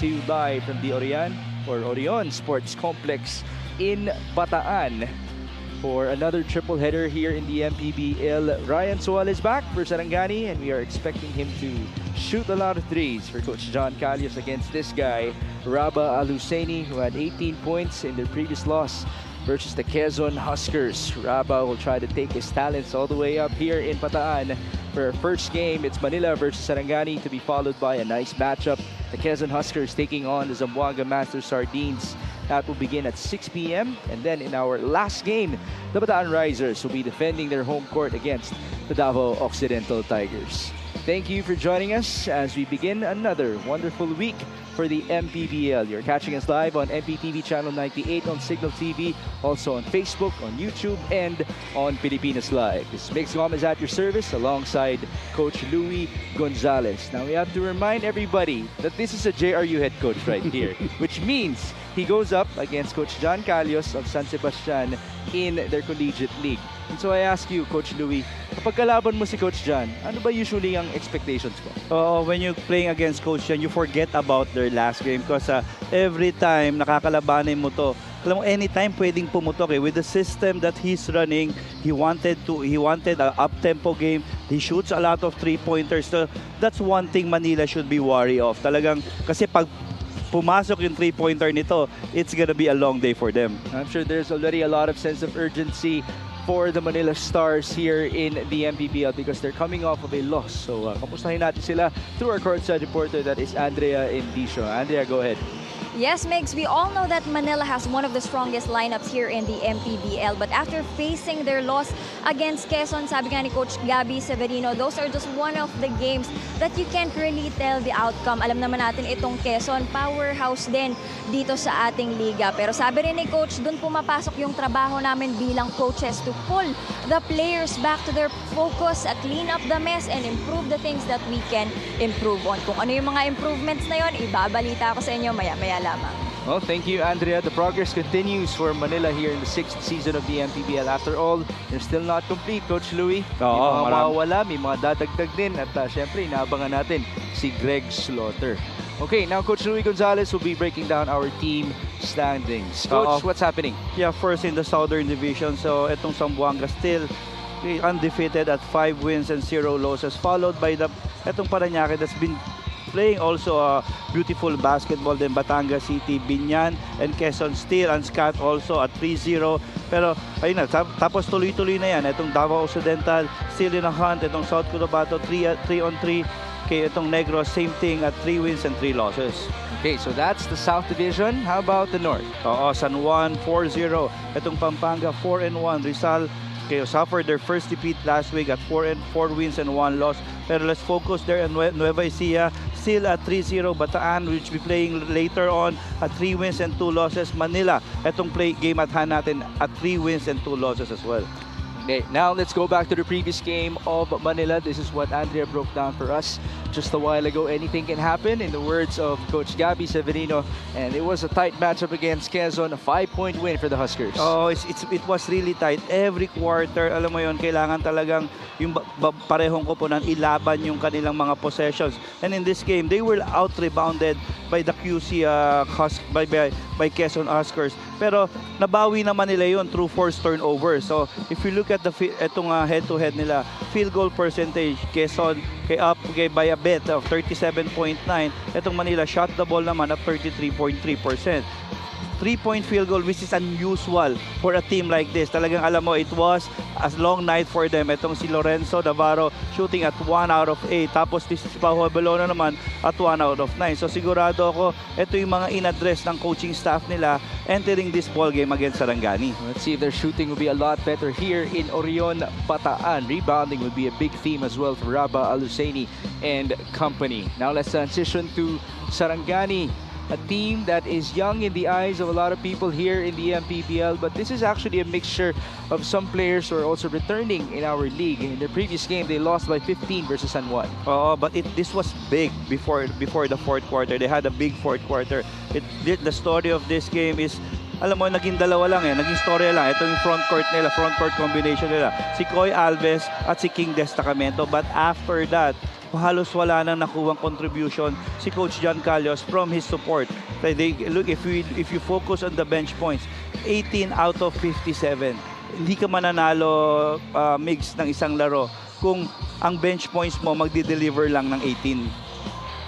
to you live from the Orion Sports Complex in Bataan for another triple header here in the MPBL. Ryan Sual is back for Sarangani, and we are expecting him to shoot a lot of threes for Coach John Calios against this guy, Raba Aluseni, who had 18 points in their previous loss versus the Quezon Huskers. Raba will try to take his talents all the way up here in Bataan. For our first game, it's Manila versus Sarangani, to be followed by a nice matchup. The Quezon Huskers taking on the Zamboanga Master Sardines. That will begin at 6 p.m. And then in our last game, the Bataan Risers will be defending their home court against the Davao Occidental Tigers. Thank you for joining us as we begin another wonderful week for the MPBL. You're catching us live on MPTV Channel 98 on Signal TV, also on Facebook, on YouTube, and on Pilipinas Live. This is Mix Gomez at your service alongside Coach Louie Gonzalez. Now we have to remind everybody that this is a JRU head coach right here, which means he goes up against Coach John Calios of San Sebastian in their collegiate league. And so I ask you, Coach Louie, kapag kalaban mo si Coach John, ano ba usually ang expectations mo? When you're playing against Coach John, you forget about their last game because every time nakakalabanin mo to, alam mo, anytime pwedeng pumutok eh. With the system that he's running, he wanted an up-tempo game. He shoots a lot of three-pointers. So that's one thing Manila should be wary of. Talagang, kasi pag pumasok yung three-pointer nito, it's gonna be a long day for them. I'm sure there's already a lot of sense of urgency for the Manila Stars here in the MPBL because they're coming off of a loss. So, kamustahin natin sila through our courtside reporter, that is Andrea Indicio. Andrea, go ahead. Yes, Migs, we all know that Manila has one of the strongest lineups here in the MPBL. But after facing their loss against Quezon, sabi nga ni Coach Gabby Severino, those are just one of the games that you can't really tell the outcome. Alam naman natin itong Quezon, powerhouse din dito sa ating liga. Pero sabi rin ni Coach, dun pumapasok yung trabaho namin bilang coaches to pull the players back to their focus, clean up the mess, and improve the things that we can improve on. Kung ano yung mga improvements na yon, ibabalita ko sa inyo maya-maya lamang. Well, thank you, Andrea. The progress continues for Manila here in the 6th season of the MPBL. After all, they're still not complete, Coach Louie. May mga mawawala, may mga dadagdag din. At syempre, inaabangan natin si Greg Slaughter. Okay, now Coach Louie Gonzalez will be breaking down our team standings. Coach, what's happening? Yeah, first in the Southern Division. So, itong Zamboanga still undefeated at 5 wins and 0 losses. Followed by itong Parañaque that's been playing also beautiful basketball. Then Batangas City, Binyan, and Quezon still unscathed also at 3-0. Pero ayun na, tapos tuloy-tuloy na yan. Itong Davao Occidental still in a hunt. Itong South Cotabato 3-on-3. Okay, itong Negros same thing at 3 wins and 3 losses. Okay, so that's the South Division. How about the North? San Juan 4-0. Itong Pampanga 4-1. Rizal suffered their first defeat last week at 4 wins and 1 loss. Pero let's focus there on Nueva Ecija, still at 3-0. Bataan, which will be playing later on at 3 wins and 2 losses. Manila, itong game at hand natin at 3 wins and 2 losses as well. Okay, now let's go back to the previous game of Manila. This is what Andrea broke down for us just a while ago. Anything can happen, in the words of Coach Gabby Severino. And it was a tight matchup against Quezon, a 5-point win for the Huskers. It was really tight. Every quarter, alam mo yun, kailangan talagang yung parehong koponan ilaban yung kanilang mga possessions. And in this game, they were out-rebounded by the QC by Quezon Huskers. Pero nabawi naman nila yun through forced turnovers. So if you look at itong head-to-head nila, field goal percentage, Quezon up by a bit of 37.9. Itong Manila shot the ball naman at 33.3%. 3-point field goal, which is unusual for a team like this. Talagang alam mo, it was a long night for them. Itong si Lorenzo Navarro shooting at 1 out of 8. Tapos si Paulo Belona naman at 1 out of 9. So sigurado ako, ito yung mga in-address ng coaching staff nila entering this ball game against Sarangani. Let's see if their shooting will be a lot better here in Orion, Bataan. Rebounding will be a big theme as well for Raba Aluseni and company. Now let's transition to Sarangani, a team that is young in the eyes of a lot of people here in the MPBL, but this is actually a mixture of some players who are also returning in our league. In their previous game, they lost by 15 versus San Juan. But this was big before the fourth quarter. They had a big fourth quarter. The story of this game is, alam mo, naging dalawa lang naging storya lang. Ito yung front court combination nila. Si Coy Alves at si King Destacamento. But after that, halos wala nang nakuwang contribution si Coach John Calios from his support. Look, if you focus on the bench points, 18 out of 57. Hindi ka mananalo mix ng isang laro kung ang bench points mo magdi-deliver lang ng 18.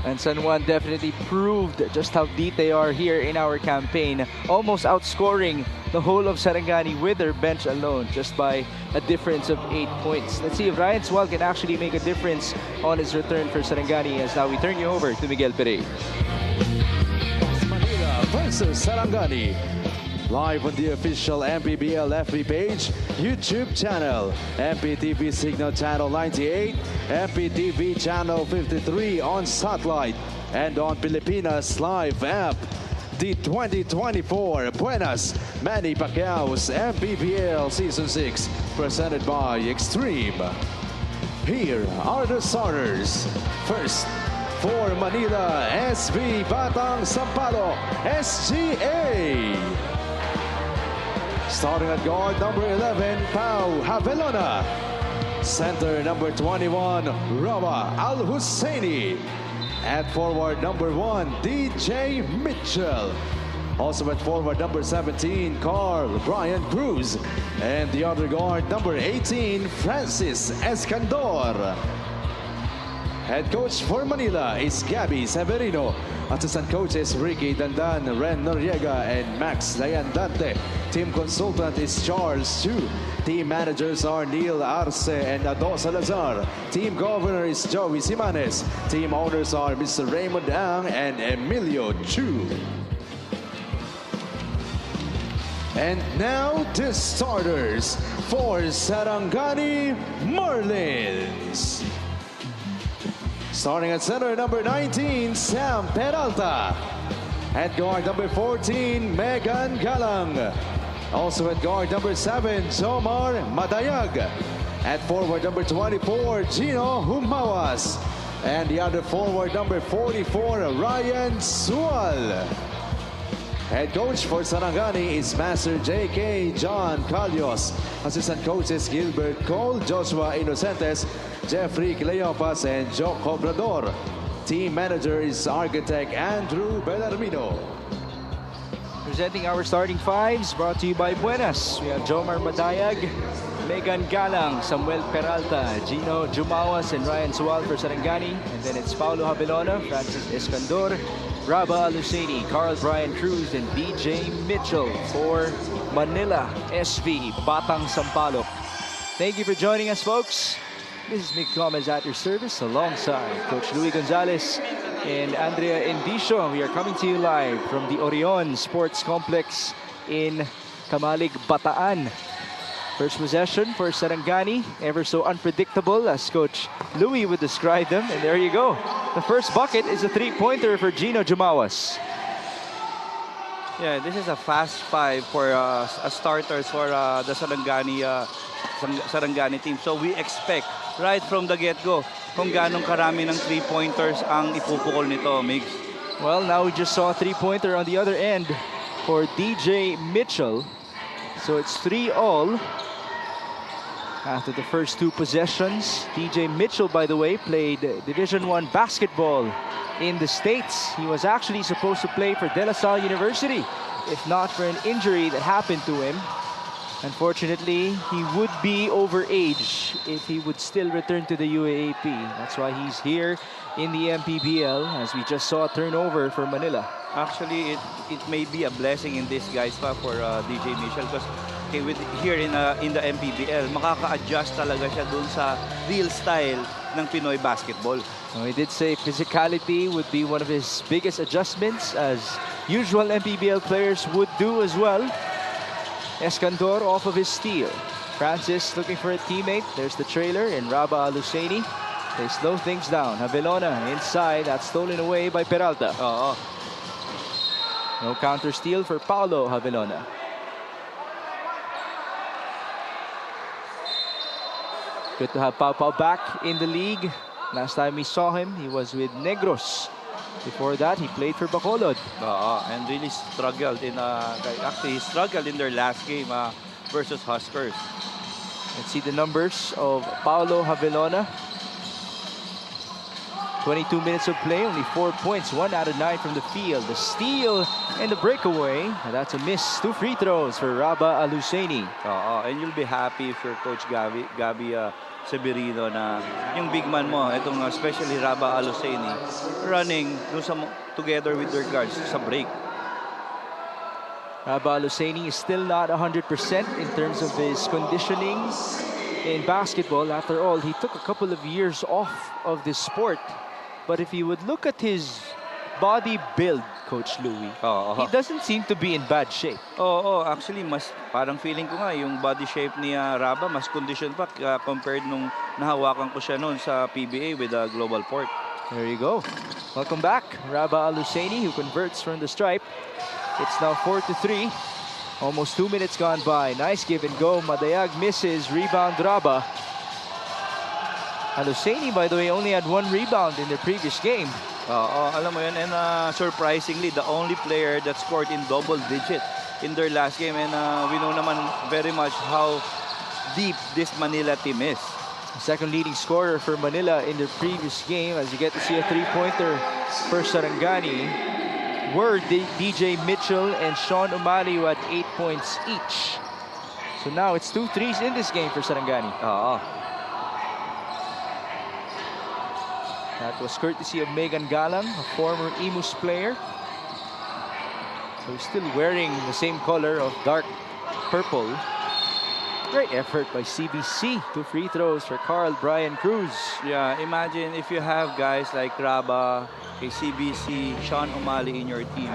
And San Juan definitely proved just how deep they are here in our campaign, almost outscoring the whole of Sarangani with their bench alone, just by a difference of 8 points. Let's see if Ryan Swal can actually make a difference on his return for Sarangani, as now we turn you over to Miguel Perey. Manila versus Sarangani. Live on the official MPBL FB page, YouTube channel, MPTV Signal Channel 98, MPTV Channel 53 on satellite, and on Pilipinas Live app. The 2024 Buenas Manny Pacquiao's MPBL Season 6, presented by Extreme. Here are the starters. First, for Manila, SB Batang Sampalo, SGA. Starting at guard, number 11, Pau Havelona. Center, number 21, Raba Al-Husseini. At forward, number 1, DJ Mitchell. Also at forward, number 17, Carl Brian Cruz. And the other guard, number 18, Francis Escandor. Head coach for Manila is Gabby Severino. Assistant coaches Ricky Dandan, Ren Noriega, and Max Layandante. Team consultant is Charles Chu. Team managers are Neil Arce and Ado Salazar. Team governor is Joey Simanes. Team owners are Mr. Raymond Ang and Emilio Chu. And now the starters for Sarangani Marlins. Starting at center, number 19, Sam Peralta. At guard, number 14, Megan Galang. Also at guard, number 7, Jomar Madayag. At forward, number 24, Gino Humawas. And the other forward, number 44, Ryan Sual. Head coach for Sarangani is Master J.K. John Calios. Assistant coaches Gilbert Cole, Joshua Inocentes, Jeffrey Cleopas, and Joe Cobrador. Team manager is architect Andrew Bellarmino. Presenting our starting fives, brought to you by Buenas. We have Jomar Madayag, Megan Galang, Samuel Peralta, Gino Jumawas, and Ryan Sual for Sarangani. And then it's Paulo Habilona, Francis Escandor, Raba Aluseni, Carl Brian Cruz, and DJ Mitchell for Manila SV Batang Sampaloc. Thank you for joining us, folks. This is Mick Gomez at your service alongside Coach Louis Gonzalez and Andrea Indicio. We are coming to you live from the Orion Sports Complex in Kamalig, Bataan. First possession for Sarangani, ever so unpredictable as Coach Louis would describe them. And there you go. The first bucket is a three-pointer for Gino Jumawas. Yeah, this is a fast five for starters for the Sarangani team. So we expect right from the get-go kung ganong karami ng three-pointers ang ipupukol nito, Migs. Well, now we just saw a three-pointer on the other end for DJ Mitchell. So it's 3-all after the first two possessions. DJ Mitchell, by the way, played Division I basketball in the States. He was actually supposed to play for De La Salle University, if not for an injury that happened to him. Unfortunately, he would be over age if he would still return to the UAAP. That's why he's here in the MPBL, as we just saw a turnover for Manila. Actually, it may be a blessing in disguise pa for DJ Mitchell, because here in the MPBL, makaka-adjust talaga siya dun sa real style ng Pinoy basketball. He did say physicality would be one of his biggest adjustments, as usual MPBL players would do as well. Escandor off of his steal. Francis looking for a teammate. There's the trailer in Raba Aluseni. They slow things down. Havelona inside. That's stolen away by Peralta. No counter steal for Paulo Havelona. Good to have Pau Pau back in the league. Last time we saw him, he was with Negros. Before that, he played for Bacolod. And really struggled actually he struggled in their last game versus Huskers. Let's see the numbers of Paulo Havelona. 22 minutes of play, only 4 points, 1 out of 9 from the field. The steal and the breakaway. That's a miss. 2 free throws for Raba Aluseni. And you'll be happy if your coach Gabi Severino na yung big man mo, itong especially Raba Aluseni, running together with their guards sa break. Raba Aluseni is still not 100% in terms of his conditioning in basketball. After all, he took a couple of years off of this sport. But if you would look at his body build, Coach Louie, he doesn't seem to be in bad shape. Actually, mas parang feeling ko nga yung body shape ni Raba mas condition pa compared nung nahawakan ko siya noon sa PBA with Global Port. There you go. Welcome back, Raba Aluseni, who converts from the stripe. It's now 4-3. Almost 2 minutes gone by. Nice give and go. Madayag misses. Rebound Raba. Aluseni, by the way, only had 1 rebound in the previous game. Alam mo yun. And surprisingly, the only player that scored in double digit in their last game. And we know naman very much how deep this Manila team is. Second leading scorer for Manila in the previous game, as you get to see a 3-pointer for Sarangani, were DJ Mitchell and Sean Umali, who had 8 points each. So now it's 2 threes in this game for Sarangani. That was courtesy of Megan Galang, a former Imus player. So he's still wearing the same color of dark purple. Great effort by CBC. 2 free throws for Carl Brian Cruz. Yeah, imagine if you have guys like Raba, CBC, Sean Umali in your team.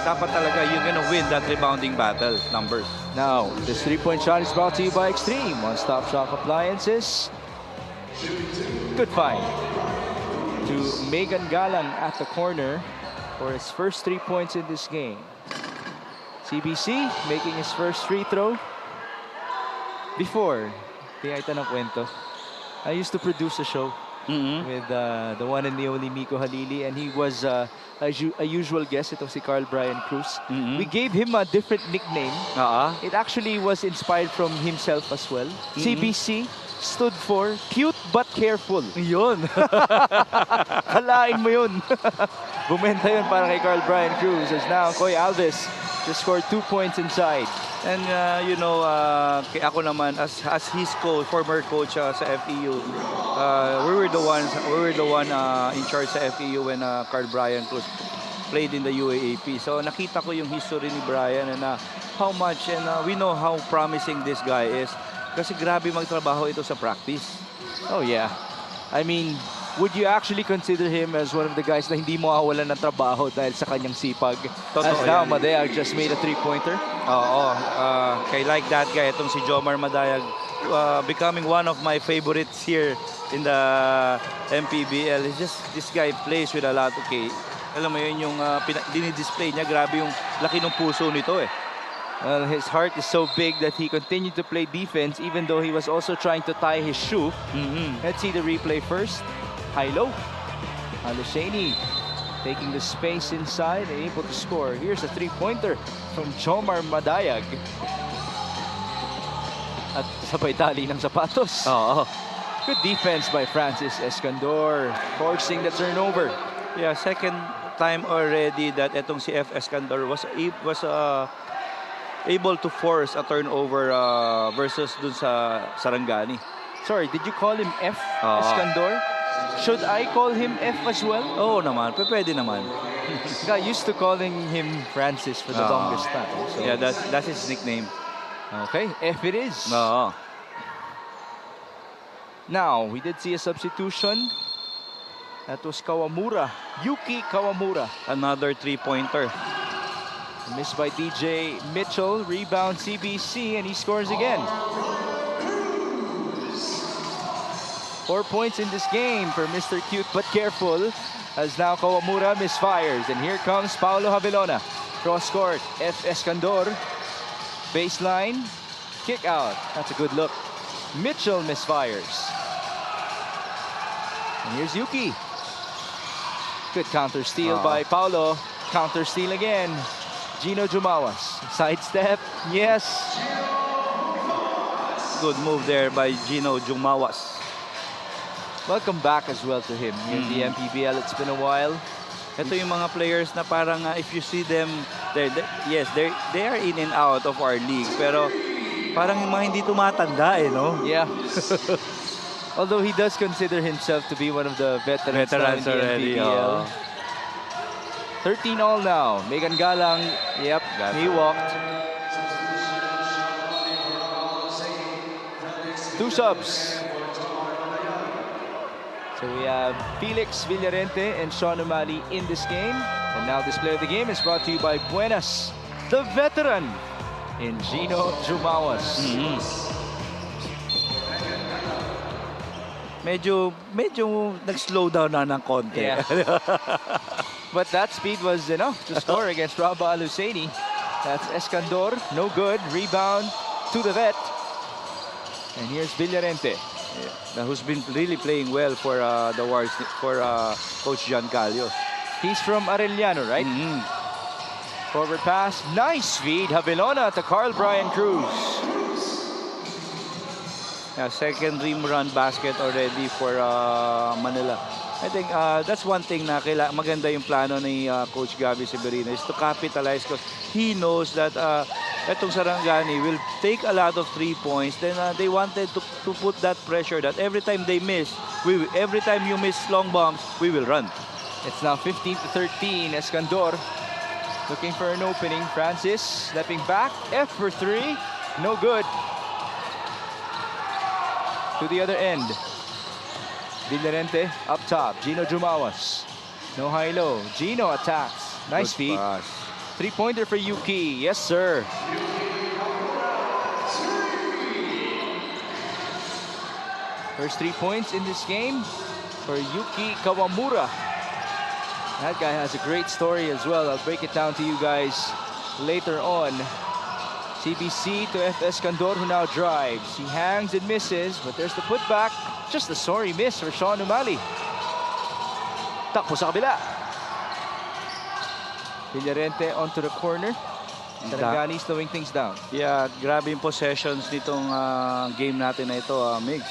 Dapat talaga you're gonna win that rebounding battle numbers. Now, this 3-point shot is brought to you by Extreme One-Stop Shop Appliances. Good find to Megan Galang at the corner for his first 3 points in this game. CBC making his first free throw. Before, tingnan ng kwento, I used to produce a show with the one and the only Miko Halili, and he was a usual guest. Itong si Carl Brian Cruz. We gave him a different nickname. It actually was inspired from himself as well. CBC stood for Cute But Careful. Yun. Kalain mo yun. Bumenta yun para kay Carl Brian Cruz, as now Koy Alves just scored 2 points inside. And ako naman as his coach, former coach sa FEU, we were the one in charge sa FEU when Carl Brian Cruz played in the UAAP. So nakita ko yung history ni Brian and how much, and we know how promising this guy is. Kasi grabe magtrabaho ito sa practice. Oh yeah. I mean, would you actually consider him as one of the guys na hindi mo awalan ng trabaho dahil sa kanyang sipag? As now, Madayag just made a 3-pointer. Kay like that guy, itong si Jomar Madayag, becoming one of my favorites here in the MPBL. It's just, this guy plays with a lot. Okay, alam mo yun yung dinidisplay niya, grabe yung laki ng puso nito eh. Well, his heart is so big that he continued to play defense even though he was also trying to tie his shoe. Let's see the replay first. High-low. Aluseni taking the space inside and able to score. Here's a 3-pointer from Jomar Madayag. At sabay tali ng sapatos. Good defense by Francis Escandor, forcing the turnover. Yeah, second time already that etong si F. Escandor was able to force a turnover versus dun sa Sarangani. Sorry, did you call him F. Escandor? Should I call him F as well? Oo naman, pwede naman. Got used to calling him Francis for the longest time. So. Yeah, that's his nickname. Okay, F it is. Now, we did see a substitution. That was Kawamura. Yuki Kawamura. Another 3-pointer. Missed by DJ Mitchell. Rebound CBC, and he scores again. 4 points in this game for Mr. Cute But Careful, as now Kawamura misfires. And here comes Paulo Havilona. Cross court, F. Escandor. Baseline, kick out. That's a good look. Mitchell misfires. And here's Yuki. Good counter steal by Paulo. Counter steal again. Gino Jumawas. Sidestep. Yes. Good move there by Gino Jumawas. welcome back as well to him in the MPBL. It's been a while. Ito yung mga players na parang if you see them, yes, they are in and out of our league. Pero parang yung mga hindi tumatanda no? Yeah. Although he does consider himself to be one of the veterans now in the already. MPBL. 13 all now. Megan Galang, yep, he walked. 2 subs. So we have Felix Villarente and Sean O'Malley in this game. And now this play of the game is brought to you by Buenas, the veteran in Gino Jumawas. Medyo nag-slow down na ng konti. Yeah. But that speed was enough to score against Rabah Al-Husseini. That's Escandor, no good. Rebound to the vet. And here's Villarente. Yeah. Who's been really playing well for the Wars, for Coach John Calios. He's from Arellano, right? Forward pass, nice feed. Havilona to Carl Brian Cruz. Yeah, second rim run basket already for Manila. I think that's one thing na maganda yung plano ni Coach Gabby Severino is to capitalize because he knows that etong Sarangani will take a lot of 3 points. Then they wanted to put that pressure that every time they miss, every time you miss long bombs, we will run. It's now 15-13. Escandor looking for an opening. Francis stepping back. F for 3. No good. To the other end. Villarente up top. Gino Jumawas. No high-low. Gino attacks. Nice feed. 3-pointer for Yuki. Yes, sir. First 3 points in this game for Yuki Kawamura. That guy has a great story as well. I'll break it down to you guys later on. CBC to FS Candor, who now drives. He hangs and misses, but there's the putback. Just a sorry miss for Sean O'Malley. Takbo sa kabila. Villarente onto the corner. Sarangani slowing things down. Yeah, grabe yung possessions nitong game natin na ito, Migs.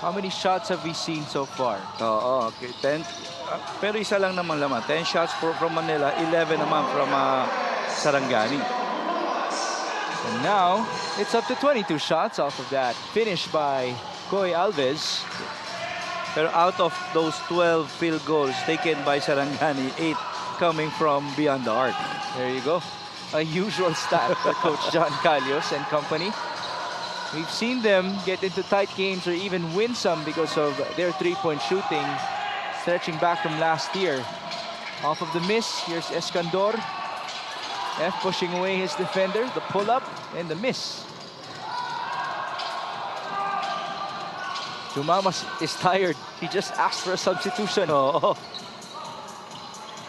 How many shots have we seen so far? Oo, okay. 10. Pero isa lang naman laman. 10 shots from Manila, 11 naman from Sarangani. And now, it's up to 22 shots off of that. Finished by Coy Alves. Pero out of those 12 field goals taken by Sarangani, 8 coming from beyond the arc. There you go. A usual stat for Coach John Calios and company. We've seen them get into tight games or even win some because of their three-point shooting, stretching back from last year. Off of the miss, here's Escandor. F pushing away his defender, the pull-up and the miss. Jumamas is tired. He just asked for a substitution. Oh.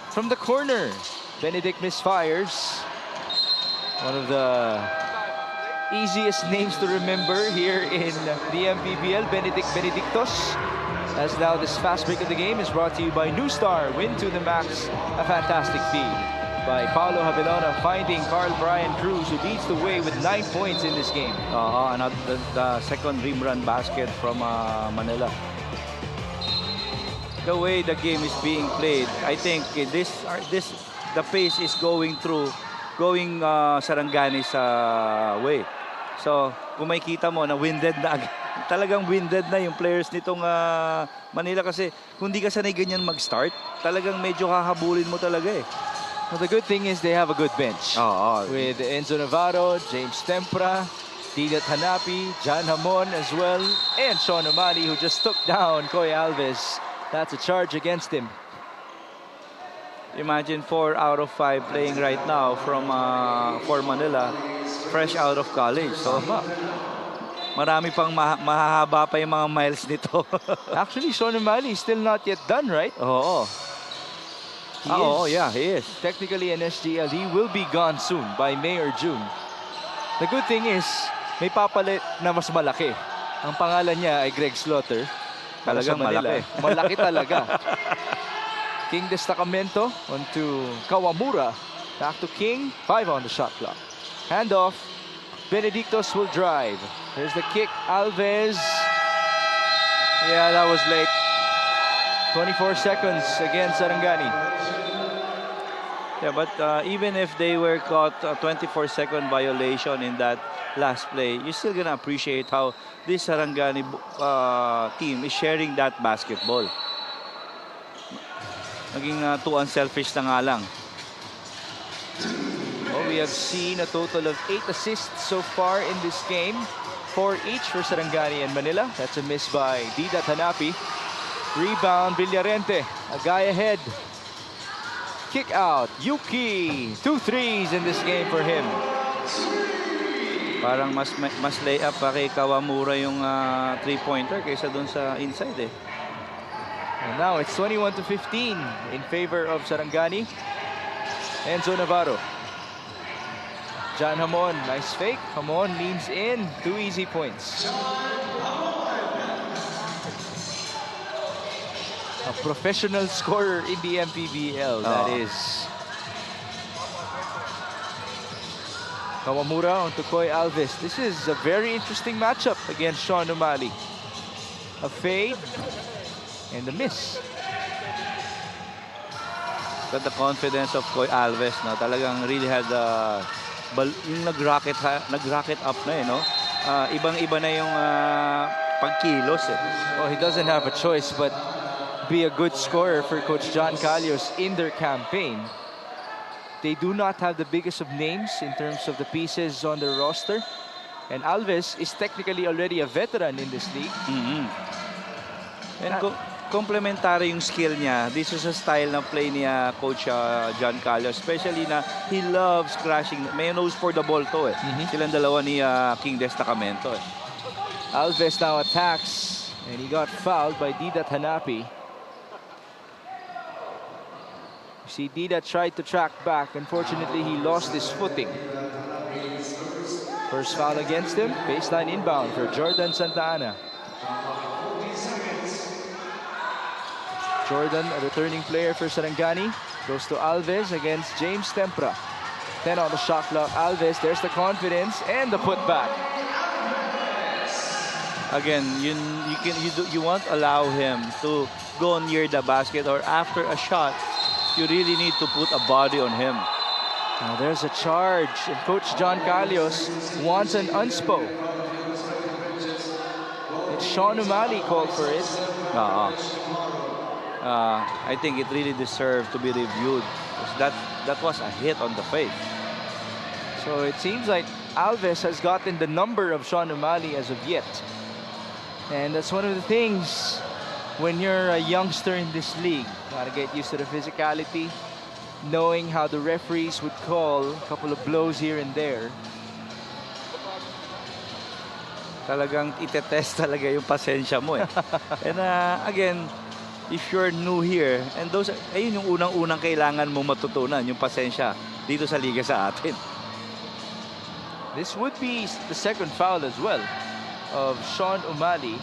From the corner, Benedict misfires. One of the easiest names to remember here in the MPBL, Benedict Benedictos. As now this fast break of the game is brought to you by New Star. Win to the max, a fantastic feed by Paulo Havilona, finding Carl Brian Cruz, who leads the way with 9 points in this game. The second rim run basket from Manila. The way the game is being played, I think the pace is going Sarangani's way. So, kung makikita mo na winded na talagang winded na yung players nitong Manila kasi kung di ka sanay ganyan mag-start, talagang medyo kahabulin mo talaga eh. Well, the good thing is they have a good bench. With Enzo Navarro, James Tempra, Dilat Hanapi, John Hamon as well, and Sean O'Malley, who just took down Coy Alves. That's a charge against him. Imagine 4 out of 5 playing right now from for Manila, fresh out of college. So, marami pang mahahaba pa yung mga miles nito. Actually, Sean O'Malley is still not yet done, right? Oo. Yeah, he is. Technically an SGL. He will be gone soon by May or June. The good thing is, may papalit na mas malaki. Ang pangalan niya ay Greg Slaughter. Talagang malaki. Malaki talaga. King Destacamento onto Kawamura. Back to King. 5 on the shot clock. Handoff. Benedictos will drive. There's the kick. Alves. Yeah, that was late. 24 seconds against Sarangani. Yeah, but even if they were caught a 24-second violation in that last play, you're still gonna appreciate how this Sarangani team is sharing that basketball. Naging too unselfish na nga lang. Well, we have seen a total of 8 assists so far in this game. 4 each for Sarangani and Manila. That's a miss by Didat Hanapi. Rebound, Villarente. A guy ahead. Kick out, Yuki. 2 threes in this game for him. Parang mas lay up pa kay Kawamura yung 3-pointer kaysa dun sa inside eh. And now it's 21 to 15 in favor of Sarangani. Enzo Navarro. John Hamon, nice fake. Hamon leans in, 2 easy points. A professional scorer in the MPBL, that is. Kawamura on Tukoy Alves. This is a very interesting matchup against Sean O'Malley. A fade and a miss. But the confidence of Koy Alves, no, talagang really had yung nag-rocket up na no. Ibang-iba na yung pagkilos eh. Well, he doesn't have a choice but be a good scorer for Coach John Calios in their campaign. They do not have the biggest of names in terms of the pieces on their roster. And Alves is technically already a veteran in this league. And complementary yung skill niya. This is a style na play niya Coach John Calios. Especially na he loves crashing. May nose for the ball to eh. Silang dalawa ni King Destacamento eh. Alves now attacks. And he got fouled by Didat Hanapi. You see, Didat tried to track back. Unfortunately, he lost his footing. First foul against him. Baseline inbound for Jordan Santa Ana. Jordan, a returning player for Sarangani, goes to Alves against James Tempra. 10 on the shot clock. Alves, there's the confidence and the putback. Again, you won't allow him to go near the basket or after a shot. You really need to put a body on him. Now there's a charge, and Coach John Calios wants an unspo. And Sean O'Malley called for it. I think it really deserved to be reviewed. That was a hit on the face. So it seems like Alves has gotten the number of Sean O'Malley as of yet. And that's one of the things when you're a youngster in this league. Gotta get used to the physicality, knowing how the referees would call a couple of blows here and there. Talagang itetest talaga yung pasensya mo eh. And again, if you're new here, and ayun yung unang-unang kailangan mo matutunan, yung pasensya dito sa liga sa atin. This would be the second foul as well of Sean O'Malley.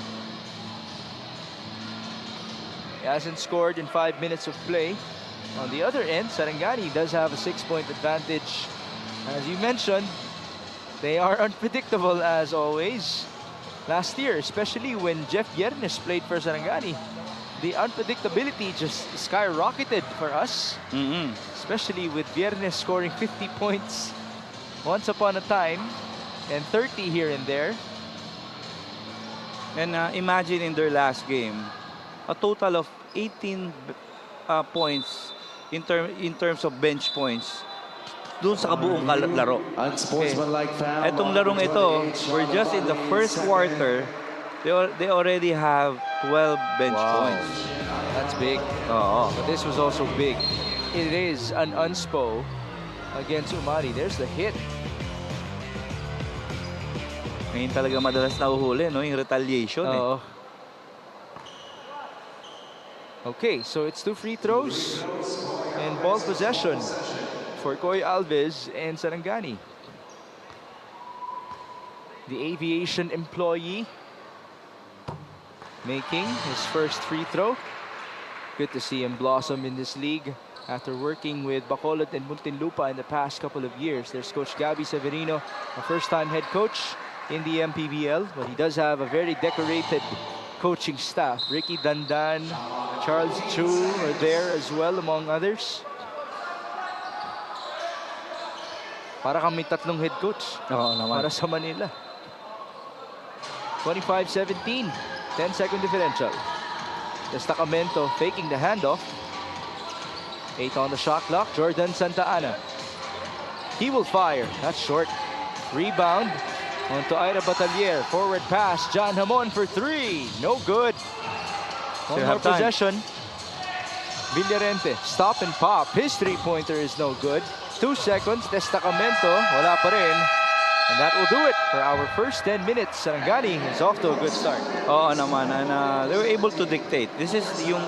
He hasn't scored in 5 minutes of play. On the other end, Sarangani does have a 6-point advantage. As you mentioned, they are unpredictable as always. Last year, especially when Jeff Yernes played for Sarangani, the unpredictability just skyrocketed for us. Especially with Viernes scoring 50 points once upon a time and 30 here and there. And imagine in their last game, a total of 18 points in terms of bench points dun sa kabuong laro. Unsportsmanlike foul. Etong larong ito, we're just in the first quarter, they already have 12 bench points. That's big. But this was also big. It is an unspo against Umari. There's the hit. Ngayon talaga madalas nahuhuli, no? Yung retaliation. Okay, so it's 2 free throws and ball possession for Koy Alves and Sarangani. The aviation employee making his first free throw. Good to see him blossom in this league after working with Bacolod and Muntinlupa in the past couple of years. There's Coach Gabby Severino, a first-time head coach in the MPBL, but he does have a very decorated coaching staff. Ricky Dandan, Charles Chu are there as well, among others. Para kami tatlong head coach Oo naman. para sa Manila. 25-17, 10-second differential. Destacamento faking the handoff. 8 on the shot clock, Jordan Santa Ana. He will fire, that's short. Rebound, onto Ira Batalier. Forward pass, John Hamon for 3, no good. One Still more have time. possession. Villarente, stop and pop. His three-pointer is no good. 2 seconds, Destacamento, wala pa rin. And that will do it for our first 10 minutes. Sarangani is off to a good start. Oo naman, and they were able to dictate. This is yung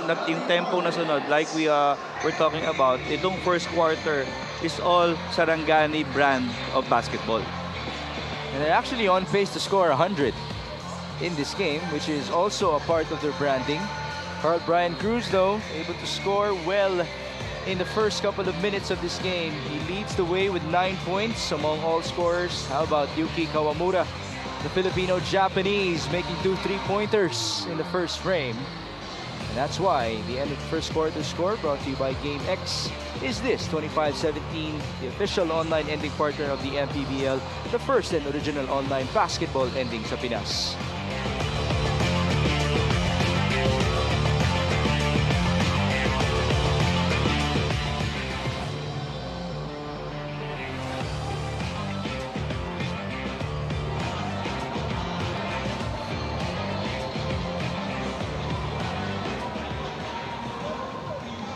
tempo na sunod, like we're talking about. Itong first quarter is all Sarangani brand of basketball. And they're actually on pace to score 100 in this game, which is also a part of their branding. Carl Brian Cruz, though, able to score well in the first couple of minutes of this game. He leads the way with 9 points among all scorers. How about Yuki Kawamura, the Filipino-Japanese, making 2 3-pointers in the first frame. And that's why the end of the first quarter score, brought to you by Game X, is this 25-17, the official online ending partner of the MPBL, the first and original online basketball ending sa Pinas.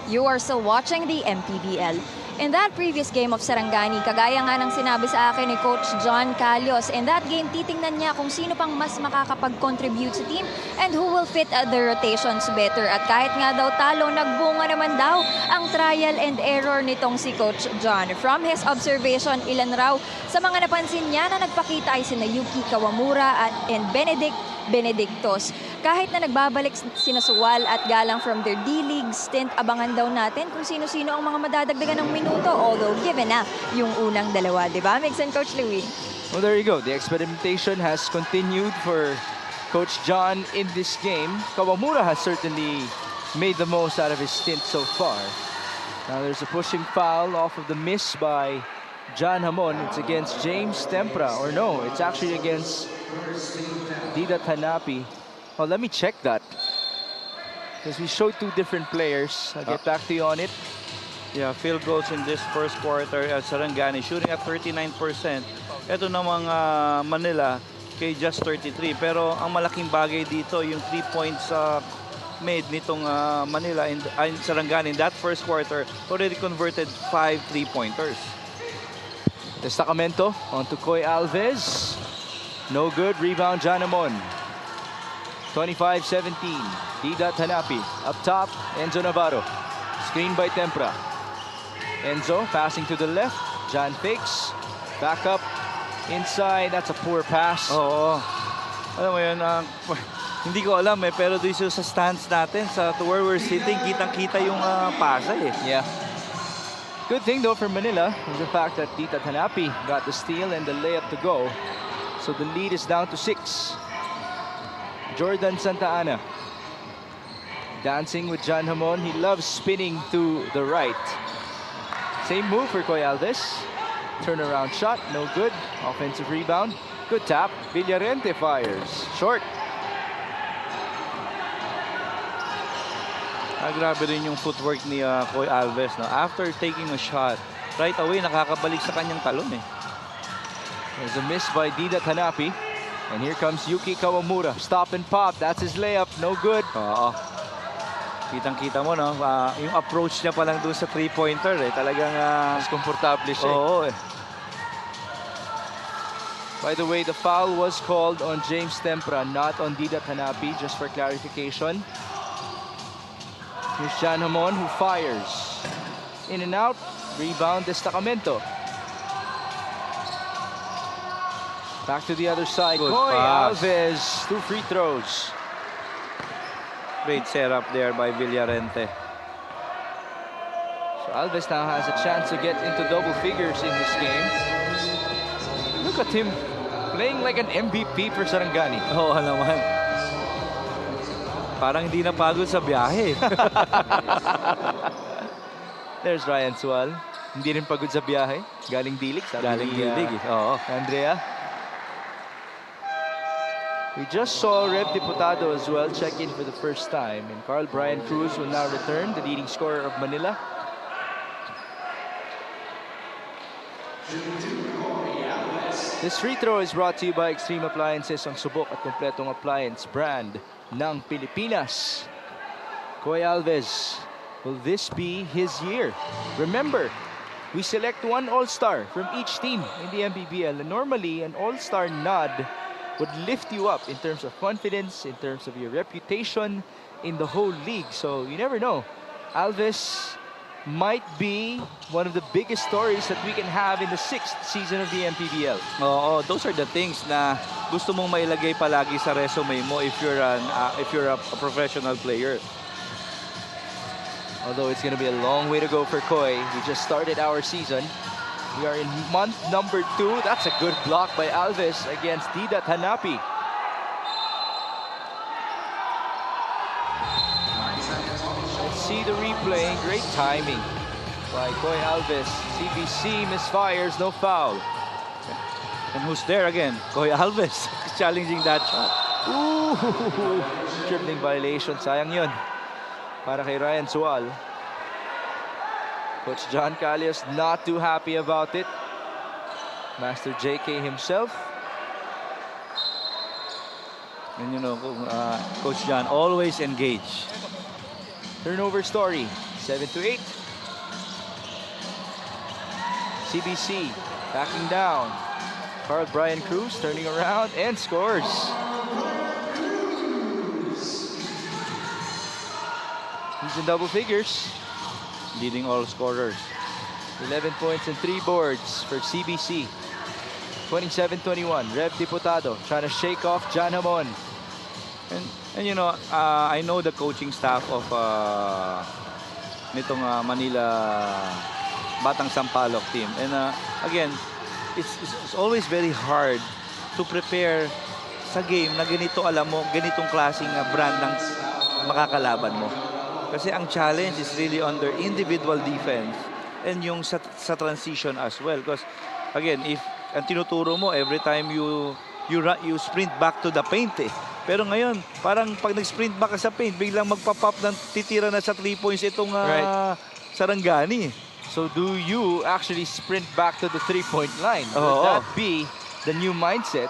You are still watching the MPBL. In that previous game of Sarangani, kagaya nga ng sinabi sa akin ni Coach John Calios, in that game, titingnan niya kung sino pang mas makakapag-contribute sa team and who will fit the rotations better. At kahit nga daw talo, nagbunga naman daw ang trial and error nitong si Coach John. From his observation, ilan raw sa mga napansin niya na nagpakita ay sina Yuki Kawamura and Benedictos. Kahit na nagbabalik sina Suwal at Galang from their D-League stint, abangan daw natin kung sino-sino ang mga madadagdagan ng minuto, although given na yung unang dalawa, di ba? Makes sense, Coach Louie? Well, there you go. The experimentation has continued for Coach John in this game. Kawamura has certainly made the most out of his stint so far. Now there's a pushing foul off of the miss by John Hamon. It's against James Tempra, or no, it's actually against Dida Tanapi. Oh, let me check that, because we showed 2 different players. I'll get back to you on it. Yeah, field goals in this first quarter at Sarangani, shooting at 39%. Ito namang Manila, kay just 33. Pero ang malaking bagay dito, yung 3 points made nitong Manila and Sarangani in that first quarter, already converted 5 3-pointers. Destacamento onto Coy Alves. No good. Rebound, John Amon. 25-17. Dida Tanapi. Up top, Enzo Navarro. Screen by Tempra. Enzo passing to the left. John fakes. Back up. Inside. That's a poor pass. Oo. Alam mo yun, hindi ko alam pero dito sa stands natin, sa where we're sitting, kitang-kita yung pasa eh. Yeah. Good thing though for Manila is the fact that Dita Tanapi got the steal and the layup to go. So the lead is down to 6. Jordan Santa Ana dancing with John Hamon. He loves spinning to the right. Same move for Coy Alves. Turnaround shot, no good. Offensive rebound, good tap. Villarente fires, short. Grabe rin yung footwork ni Coy Alves. No? After taking a shot, right away nakakabalik sa kanyang talon eh. There's a miss by Dida Tanapi. And here comes Yuki Kawamura. Stop and pop. That's his layup. No good. Oo. Kitang-kita mo, no? Yung approach niya pa lang doon sa 3-pointer eh. Talagang Mas komportable siya. oo eh. By the way, the foul was called on James Tempra, not on Dida Tanapi, just for clarification. Here's John Hamon who fires. In and out. Rebound, Destacamento. Back to the other side. Good Coy pass. Alves, 2 free throws. Great setup there by Villarente. So Alves now has a chance to get into double figures in this game. Look at him playing like an MVP for Sarangani. Oo naman. Parang hindi na pagod sa biyahe. There's Ryan Sual. Hindi rin pagod sa biyahe. Galing Dilig. Galing Dilig. Oo. Andrea. We just saw Rev Diputado as well check in for the first time. And Carl Brian Cruz will now return, the leading scorer of Manila. This free throw is brought to you by Extreme Appliances, ang subok at kompletong appliance brand ng Pilipinas. Koy Alves, will this be his year? Remember, we select one All-Star from each team in the MPBL. And normally, an All-Star nod would lift you up in terms of confidence, in terms of your reputation in the whole league. So you never know. Alves might be one of the biggest stories that we can have in the 6th season of the MPBL. Oo, those are the things na gusto mong mailagay palagi sa resume mo if you're a professional player. Although it's going to be a long way to go for Koy. We just started our season. We are in month number 2. That's a good block by Alves against Didat Hanapi. Let's see the replay. Great timing by Koy Alves. CBC misfires, no foul. And who's there again? Koy Alves challenging that shot. Ooh, dribbling violation. Sayang yun. Para kay Ryan Sual. Coach John Calios not too happy about it. Master JK himself. And you know, Coach John always engaged. Turnover story, 7-8. CBC backing down. Carl Brian Cruz turning around and scores. He's in double figures. Leading all scorers. 11 points and 3 boards for CBC. 27-21. Rev Diputado trying to shake off John Hamon. And you know, I know the coaching staff of nitong Manila Batang Sampaloc team. And again, it's always very hard to prepare sa game na ganito, alam mo, ganitong klaseng brand ng makakalaban mo. Kasi ang challenge is really on their individual defense and yung sa transition as well. Because again, if ang tinuturo mo every time you sprint back to the paint eh. Pero ngayon, parang pag nag-sprint back ka sa paint, biglang magpa-pop ng titira na sa 3 points itong Sarangani. So do you actually sprint back to the 3-point line? Would that be the new mindset?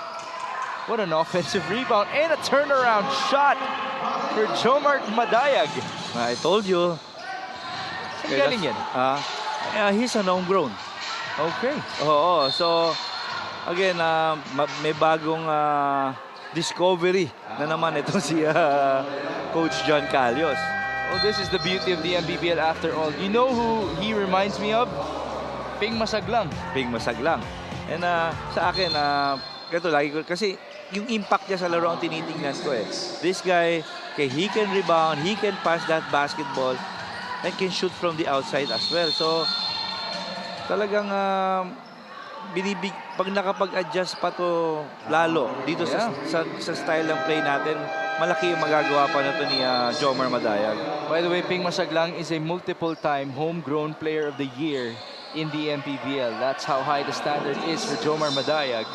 What an offensive rebound and a turnaround shot for Jomar Madayag. I told you. Saan galing yan? He's an homegrown. Okay. Oo. So, again, may bagong discovery na naman ito si Coach John Calios. Well, this is the beauty of the MPBL after all. You know who he reminds me of? Ping Masaglang. Ping Masaglang. And sa akin, ganito lagi ko, kasi yung impact niya sa laro ang tinitingnan ko eh. This guy, he can rebound, he can pass that basketball, and can shoot from the outside as well. So, talagang pag nakapag-adjust pa to lalo dito sa style ng play natin, malaki yung magagawa pa na to ni Jomar Madayag. By the way, Ping Masaglang is a multiple-time homegrown player of the year in the MPBL. That's how high the standard is for Jomar Madayag.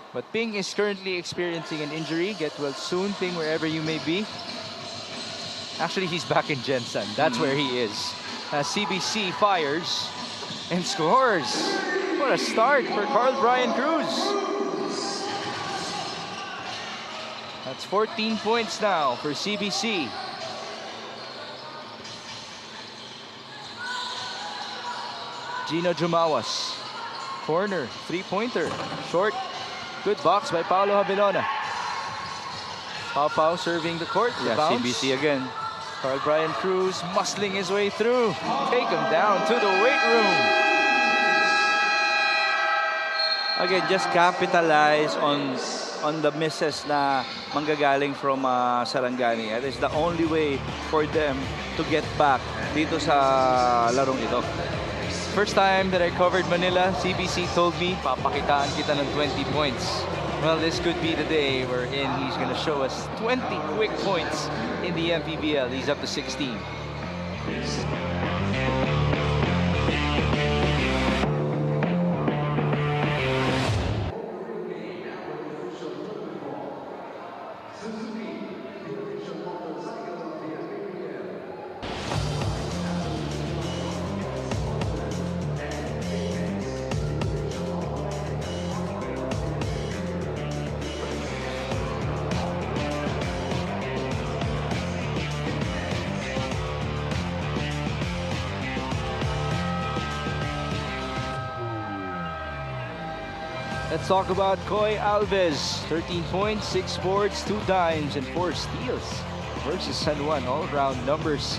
But Ping is currently experiencing an injury. Get well soon, Ping, wherever you may be. Actually, he's back in Jensen. That's where he is. CBC fires and scores. What a start for Carl Brian Cruz. That's 14 points now for CBC. Gino Jumawas. Corner, three-pointer, short. Good box by Paolo Habilona. Pau serving the court. Yeah, bounce. CBC again. Carl Brian Cruz muscling his way through. Take him down to the weight room. Again, just capitalize on the misses na manggagaling from Sarangani. That is the only way for them to get back dito sa larong ito. First time that I covered Manila, CBC told me, papakitaan kita ng 20 points. Well, this could be the day wherein he's going to show us 20 quick points in the MPBL. He's up to 16. Let's talk about Coy Alves. 13 points, 6 boards, 2 dimes, and 4 steals versus San Juan. All-round numbers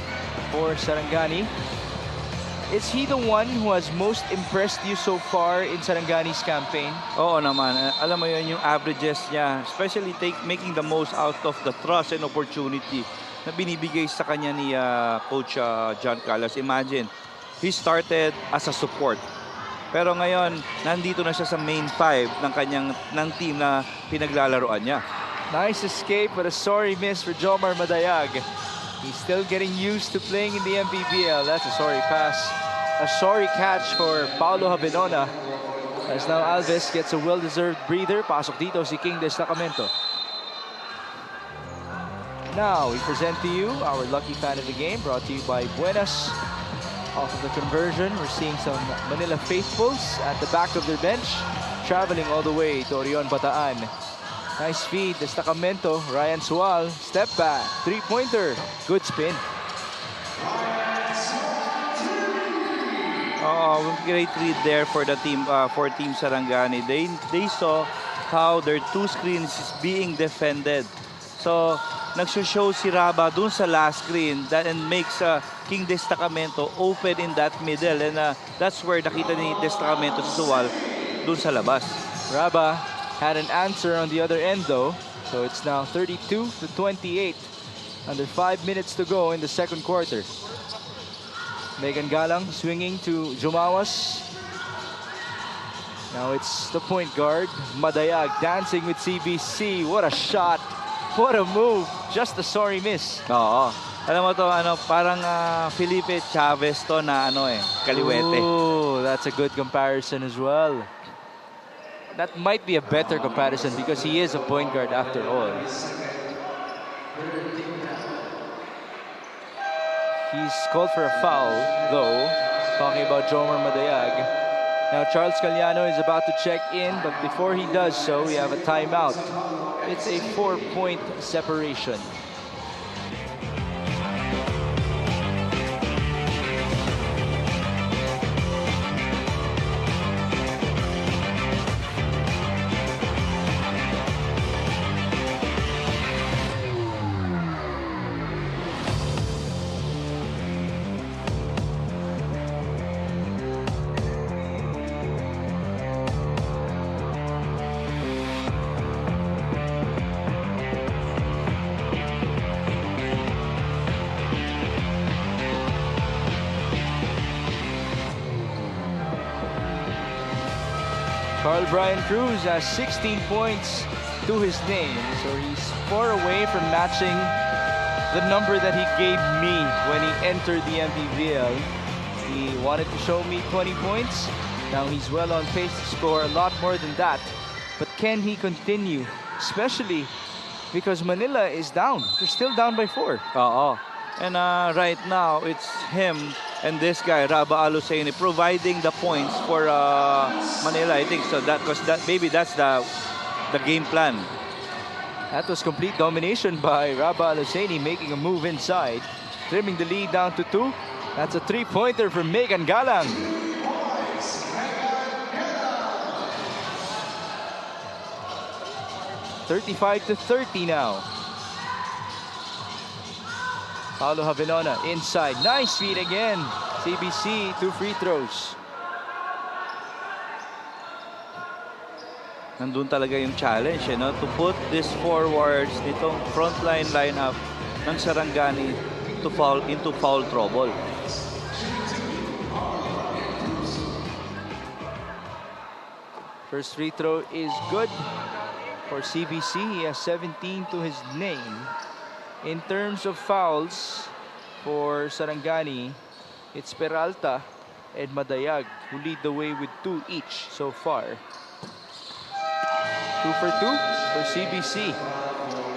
for Sarangani. Is he the one who has most impressed you so far in Sarangani's campaign? Oo naman. Alam mo yun, yung averages niya, especially making the most out of the trust and opportunity na binibigay sa kanya ni Coach John Carlos. Imagine, he started as a support. Pero ngayon, nandito na siya sa main 5 ng team na pinaglalaroan niya. Nice escape, but a sorry miss for Jomar Madayag. He's still getting used to playing in the MPBL. That's a sorry pass. A sorry catch for Paulo Habenona. As now Alves gets a well-deserved breather. Pasok dito si King Destacamento. Now, we present to you our lucky fan of the game, brought to you by Buenas. Off of the conversion, we're seeing some Manila faithfuls at the back of their bench, traveling all the way to Orion, Bataan. Nice feed, Destacamento, Ryan Sual, step back, three-pointer, good spin. Oh, great read there for the team, for Team Sarangani. They saw how their 2 screens is being defended. So, nagsushow si Raba dun sa last screen and makes King Destacamento open in that middle. And that's where nakita ni Destacamento si Sual dun sa labas. Raba had an answer on the other end though. So it's now 32-28. Under 5 minutes to go in the second quarter. Megan Galang swinging to Jumawas. Now it's the point guard, Madayag, dancing with CBC. What a shot. What a move. Just a sorry miss. Oo. Alam mo to, parang Felipe Chavez to na kaliwete. Ooh, that's a good comparison as well. That might be a better comparison because he is a point guard after all. He's called for a foul, though, talking about Jomar Madayag. Now Charles Caliano is about to check in, but before he does so, we have a timeout. It's a 4-point separation. Carl Brian Cruz has 16 points to his name, so he's far away from matching the number that he gave me when he entered the MPBL. He wanted to show me 20 points. Now he's well on pace to score a lot more than that. But can he continue? Especially because Manila is down. They're still down by 4. Oo. And right now, it's him and this guy, Raba Aluseni, providing the points for Manila, I think. So maybe that's the game plan. That was complete domination by Raba Aluseni, making a move inside, trimming the lead down to 2. That's a 3-pointer from Megan Galang. (35-30) now. Paulo Havenona inside. Nice feed again. CBC, 2 free throws. Nandun talaga yung challenge, to put this forwards, nitong frontline lineup ng Sarangani into foul trouble. First free throw is good. for CBC. He has 17 to his name. In terms of fouls for Sarangani, it's Peralta and Madayag who lead the way with 2 each so far. 2 for 2 for CBC.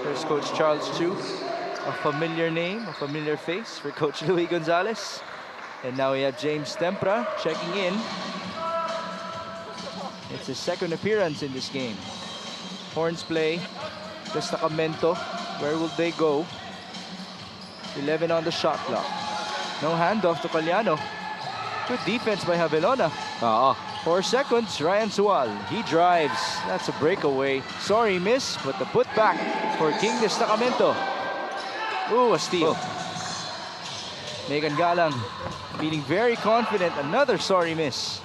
There's Coach Charles Chu, a familiar name, a familiar face for Coach Louis Gonzalez. And now we have James Tempra checking in. It's his second appearance in this game. Horns play. Destacamento. Where will they go? 11 on the shot clock. No handoff to Caliano. Good defense by Javelona. 4 seconds. Ryan Sual. He drives. That's a breakaway. Sorry, miss, but the putback for King Destacamento. Ooh, a steal. Megan Galang feeling very confident. Another sorry miss.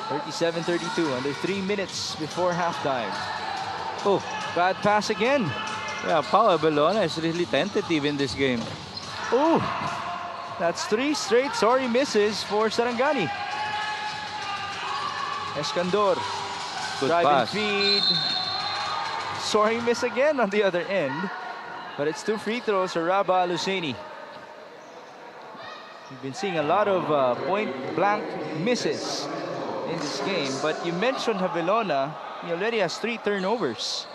37-32, under 3 minutes before halftime. Oh, bad pass again. Yeah, Pao Belona is really tentative in this game. Oh, that's 3 straight sorry misses for Sarangani. Escandor. Good Drive and pass. feed. Sorry miss again on the other end. But it's 2 free throws for Raba Luceni. We've been seeing a lot of point-blank misses in this game. But you mentioned Javelona. He already has 3 turnovers.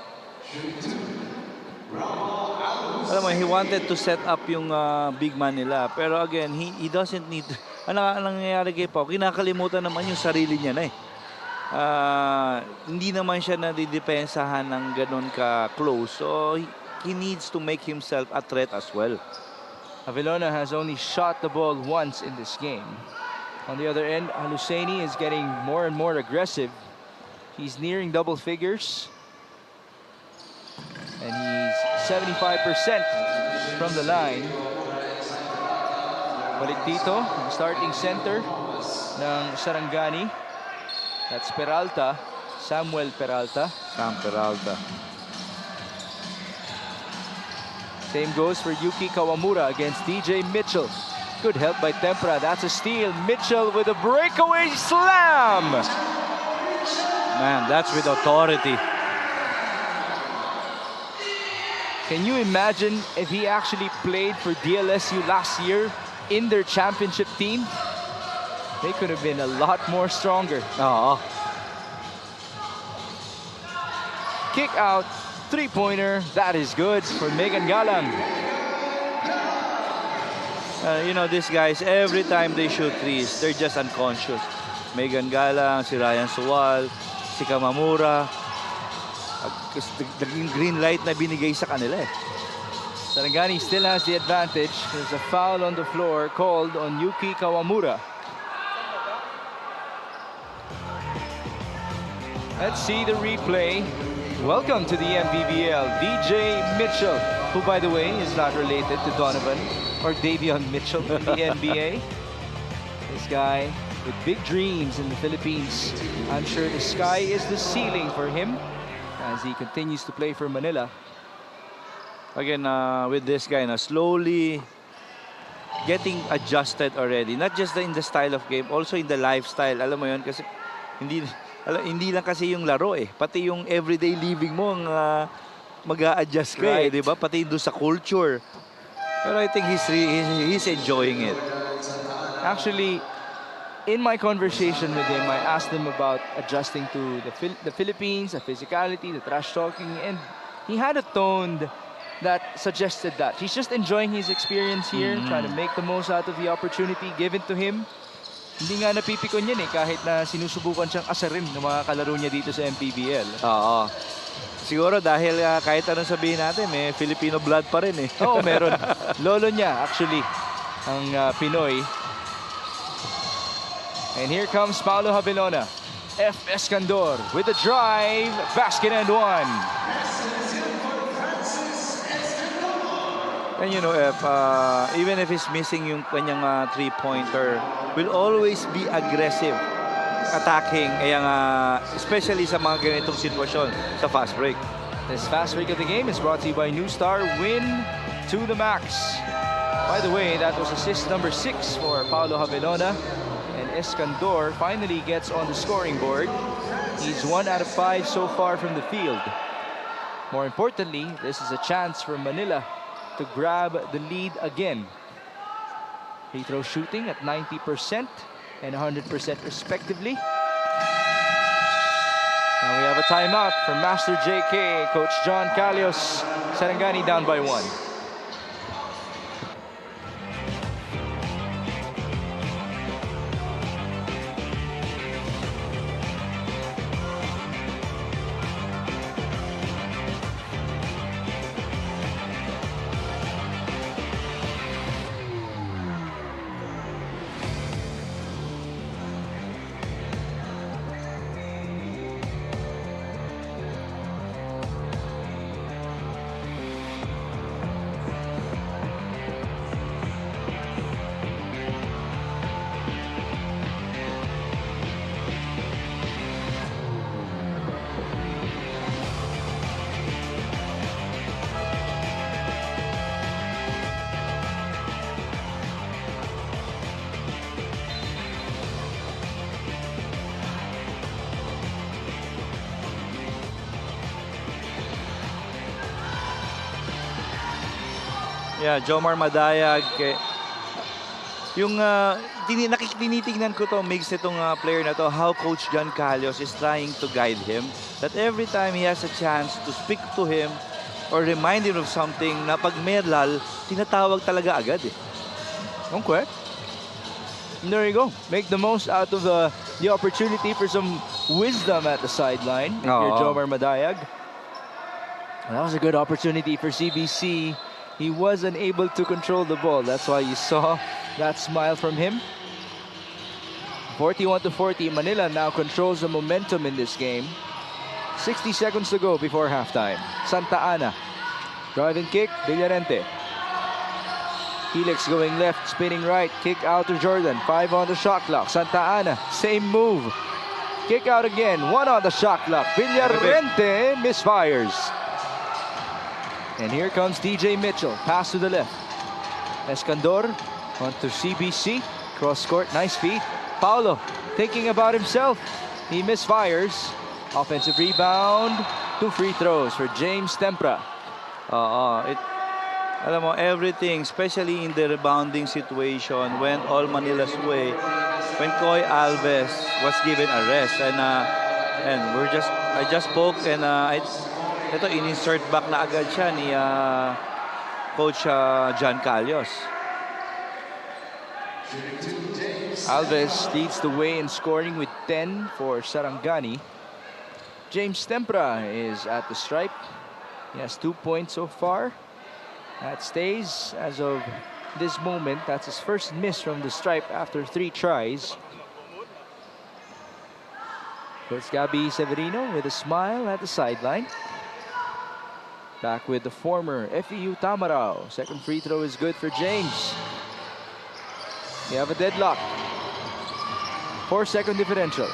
Alam mo, he wanted to set up yung big man nila. Pero again, he doesn't need... Ano nangyayari kay Pao? Kinakalimutan naman yung sarili niya na eh. Hindi naman siya nadidepensahan ng ganun ka-close. So, he needs to make himself a threat as well. Javelona has only shot the ball once in this game. On the other end, Aluseni is getting more and more aggressive. He's nearing double figures. And he's 75% from the line. Balik dito, ang starting center ng Sarangani. That's Peralta, Samuel Peralta. Sam Peralta. Same goes for Yuki Kawamura against DJ Mitchell. Good help by Tempra. That's a steal. Mitchell with a breakaway slam. Man, that's with authority. Can you imagine if he actually played for DLSU last year in their championship team? They could have been a lot more stronger. Kick out, 3-pointer. That is good for Megan Galang. You know, these guys, every time they shoot threes, they're just unconscious. Megan Galang, si Ryan Suwal, si Kamamura. The green light na binigay sa kanila eh. Sarangani still has the advantage. There's a foul on the floor called on Yuki Kawamura. Let's see the replay. Welcome to the MPBL, DJ Mitchell, who by the way is not related to Donovan or Davion Mitchell in the NBA. This guy with big dreams in the Philippines. I'm sure the sky is the ceiling for him as he continues to play for Manila. Again, with this guy na slowly getting adjusted already. Not just in the style of game, also in the lifestyle. Alam mo yun, kasi hindi lang kasi yung laro eh. Pati yung everyday living mo ang mag-a-adjust ka eh, di ba? Pati doon sa culture. Pero I think he's enjoying it. Actually, in my conversation with him, I asked him about adjusting to the Philippines, the physicality, the trash talking, and he had a tone that suggested that. He's just enjoying his experience here, trying to make the most out of the opportunity given to him. Hindi nga napipikon yan eh, kahit na sinusubukan siyang asarin ng mga kalaro niya dito sa MPBL. Oo. Siguro dahil kahit anong sabihin natin, may Filipino blood pa rin eh. Oo, meron. Lolo niya, actually, ang Pinoy. And here comes Paulo Javelona. F. Escandor with a drive, basket and one. And you know, even if he's missing yung kanyang three-pointer, will always be aggressive attacking, especially sa mga ganitong sitwasyon sa fast break. This fast break of the game is brought to you by New Star. Win to the max. By the way, that was assist number 6 for Paulo Javelona. And Escandor finally gets on the scoring board. He's 1 out of 5 so far from the field. More importantly, this is a chance for Manila to grab the lead again. Free throw shooting at 90% and 100% respectively. Now we have a timeout from Master JK, Coach John Calios. Sarangani down by 1. Yeah, Jomar Madayag. Yung tinitignan ko to, mix nitong player na to, how Coach John Calios is trying to guide him. That every time he has a chance to speak to him or remind him of something na pag may lal, tinatawag talaga agad eh. Okay. There you go. Make the most out of the opportunity for some wisdom at the sideline. If you're Jomar Madayag. That was a good opportunity for CBC. He wasn't able to control the ball. That's why you saw that smile from him. 41-40. Manila now controls the momentum in this game. 60 seconds to go before halftime. Santa Ana. Driving kick. Villarente. Felix going left, spinning right. Kick out to Jordan. 5 on the shot clock. Santa Ana. Same move. Kick out again. 1 on the shot clock. Villarente misfires. And here comes DJ Mitchell. Pass to the left. Escandor onto CBC. Cross court. Nice feed. Paulo thinking about himself. He misfires. Offensive rebound. 2 free throws for James Tempra. Alam mo, everything, especially in the rebounding situation, went all Manila's way when Coy Alves was given a rest. And I just spoke and ito, in-insert back na agad siya ni Coach John Calios. Alves leads the way in scoring with 10 for Sarangani. James Tempra is at the stripe. He has 2 points so far. That stays as of this moment. That's his first miss from the stripe after 3 tries. Coach Gabby Severino with a smile at the sideline. Back with the former FEU Tamarao. Second free throw is good for James. We have a deadlock. 4-second differential.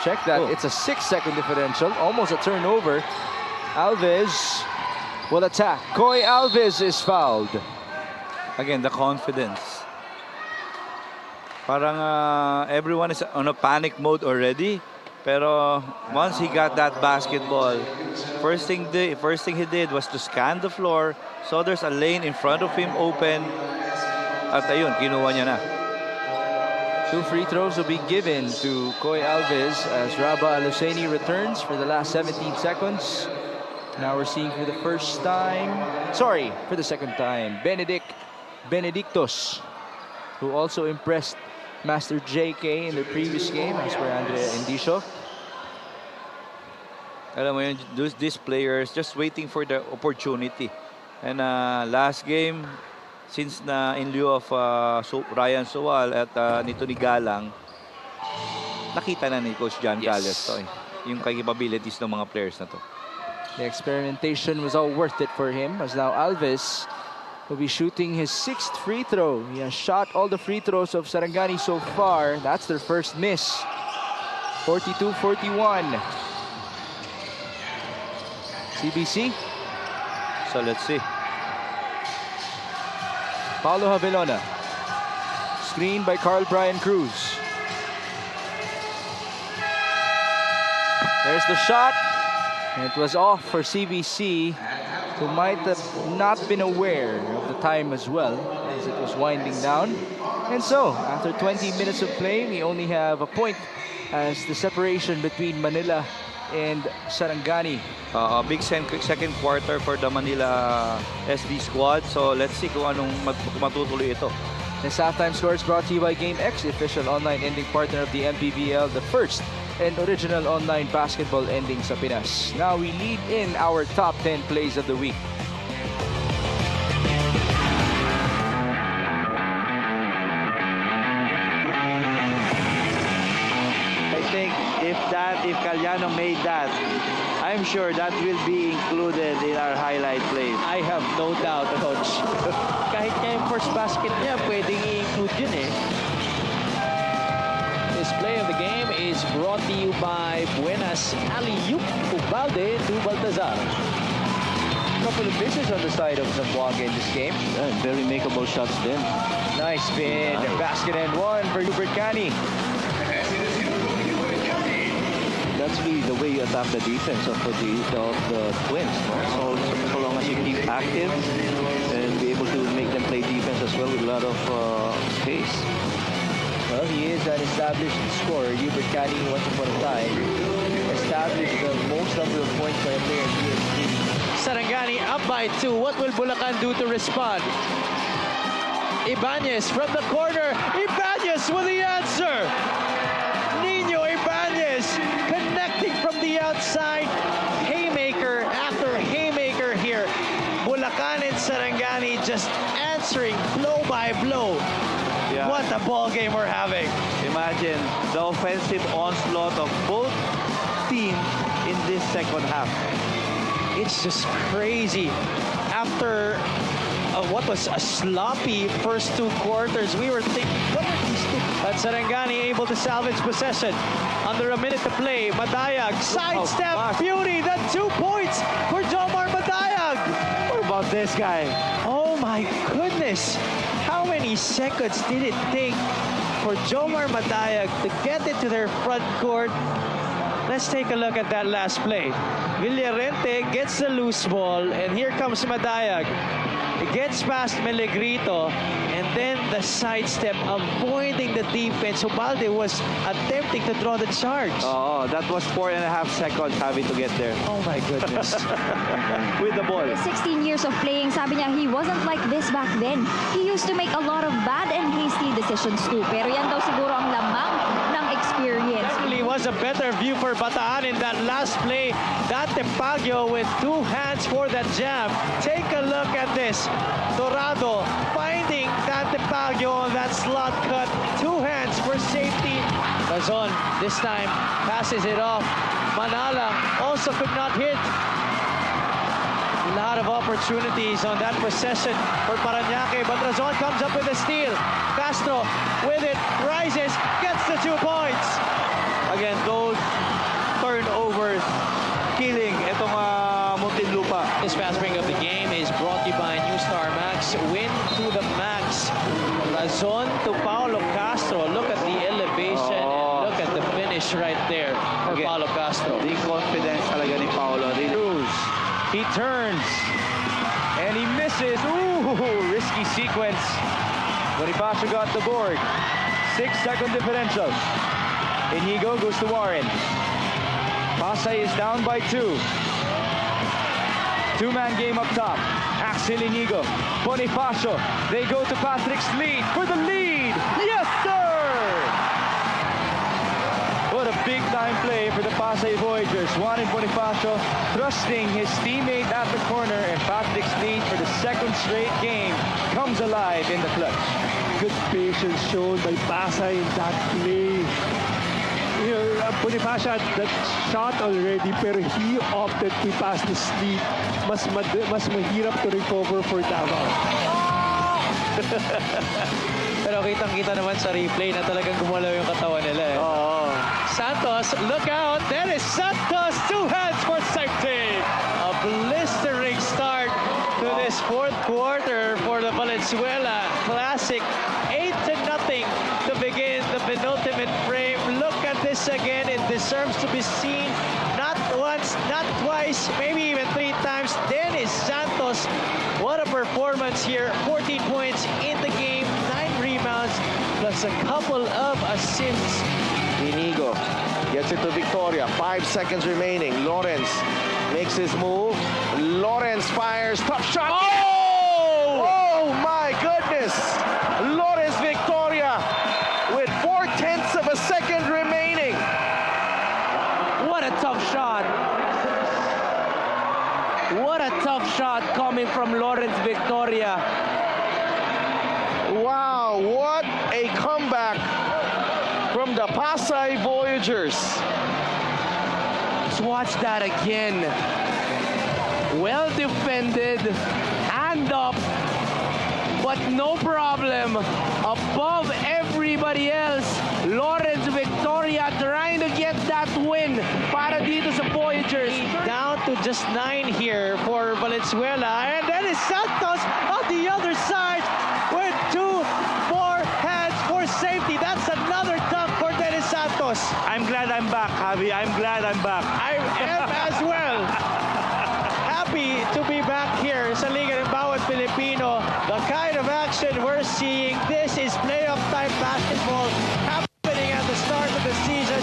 Check that. It's a 6-second differential. Almost a turnover. Alves will attack. Coy Alves is fouled. Again, the confidence. Parang everyone is on a panic mode already. Pero once he got that basketball, first thing he did was to scan the floor. So there's a lane in front of him open. At ayun, kinuha niya na. 2 free throws will be given to Coy Alves as Raba Aluseni returns for the last 17 seconds. Now we're seeing for the second time, Benedictos, who also impressed Master JK in the previous game as per Andrea Indicio. Alam mo yun, these players just waiting for the opportunity. And last game, since na in lieu of Ryan Sual at nito ni Galang, nakita na ni Coach John Calios to, yung capabilities ng mga players na to. The experimentation was all worth it for him as now Alves will be shooting his 6th free throw. He has shot all the free throws of Sarangani so far. That's their first miss. 42-41. CBC. So let's see. Paulo Javelona. Screen by Carl Brian Cruz. There's the shot. And it was off for CBC, who might have not been aware of the time as well, as it was winding down. And so, after 20 minutes of play, we only have a point as the separation between Manila and Sarangani. Big second quarter for the Manila SD squad. So let's see kung anong matutuloy ito. This halftime score is brought to you by GameX, the official online ending partner of the MPBL, the first and original online basketball ending sa Pinas. Now we lead in our top 10 plays of the week. I think if Caliano made that, I'm sure that will be included in our highlight plays. I have no doubt, Coach. Kahit nga yung first basket niya, pwedeng i-include yun eh. This play of the game is brought to you by Buenas Alley-oop Ubalde to Baltazar. Couple of misses on the side of Zamboanga in this game. Yeah, very makeable shots then. Nice spin. Basket and one for Hubert Cani. That's really the way you attack the defense of the Twins. No? So long as you keep active and be able to make them play defense as well with a lot of space. Well, he is an established scorer. Hubert Cani, once upon a time, established the most number of points by a player in PSG. Sarangani up by 2. What will Bulacan do to respond? Ibanez from the corner. Ibanez with the answer. Nino Ibanez connecting from the outside. Haymaker after haymaker here. Bulacan and Sarangani just answering blow by blow. Yeah. What a ball game we're having. Imagine the offensive onslaught of both teams in this second half. It's just crazy. After what was a sloppy first 2 quarters, we were thinking, what are these two? But Sarangani able to salvage possession. Under a minute to play, Madayag, sidestep, beauty, then 2 points for Jomar Madayag. What about this guy? Oh my goodness. How many seconds did it take for Jomar Madayag to get into their front court? Let's take a look at that last play. Villarente gets the loose ball, and here comes Madayag. It gets past Melegrito, and then the sidestep, avoiding the defense. Ubalde was attempting to draw the charge. Oh, that was 4.5 seconds having to get there Oh my goodness. with the ball. 16 years of playing, sabi niya, he wasn't like this back then. He used to make a lot of bad and hasty decisions too. Pero yan daw siguro ang lamang ng experience. Certainly was a better view for Bataan in that last play. Dante Pagio with 2 hands for that jam. Take a look at this. Dorado finding Dante Pagio on that slot cut. 2 hands for safety. Razon this time passes it off. Manala also could not hit. A lot of opportunities on that possession for Parañaque, but Razon comes up with a steal. Castro with it, rises, gets the 2 points. Again, those turnovers killing itong Muntinlupa. This fast break of the game is brought to you by New Star Max. Win to the max. Razon to Paulo Castro. Look at the elevation and look at the finish right there for Again, Paulo Castro. The confidence talaga ni Paulo. Cruz. He turns. And he misses. Ooh, risky sequence. Bonifacio got the board. 6-second differential. Inigo goes to Warren. Pasay is down by 2. 2-man game up top. Axel Inigo. Bonifacio. They go to Patrick's lead for the lead. Yes, sir! What a big-time play for the Pasay Voyagers. Juan and Bonifacio thrusting his teammate at the corner, and Patrick's lead for the 2nd straight game comes alive in the clutch. Good patience shown by Pasay in that play. You know, Bonifacio had that shot already, pero he opted to pass the sleep. Mas mahirap to recover for Davao. Pero kitang-kita naman sa replay na talagang gumalaw yung katawan nila. Santos, look out. That is Santos. 2 hands for safety. A blistering start to this 4th quarter for the Valenzuela Class classic. 8-0 to begin the penultimate frame. Look at this again. It deserves to be seen. Not once, not twice, maybe even 3 times. Dennis Santos, what a performance here. 14 points in the game, 9 rebounds, plus a couple of assists. Inigo gets it to Victoria. 5 seconds remaining. Lawrence makes his move. Lawrence fires. Tough shot. Oh! Oh my goodness! Lawrence Victoria with 4/10 of a second remaining. What a tough shot. What a tough shot coming from Lawrence Victoria. Wow, what a comeback from the Pasay Voyagers. Let's watch that again. Well defended, hand up, but no problem. Above everybody else, Lawrence Victoria trying to get that win para dito sa Voyagers. Down to just 9 here for Valenzuela. And then is Santos on the other side with 2 more hands for safety. That's another dunk for Dennis Santos. I'm glad I'm back, Javi. I'm glad I'm back. I am as well. Happy to be back here sa Liga ng Bawat Pilipino. The kind of action we're seeing, this is playoff type basketball happening at the start of the season.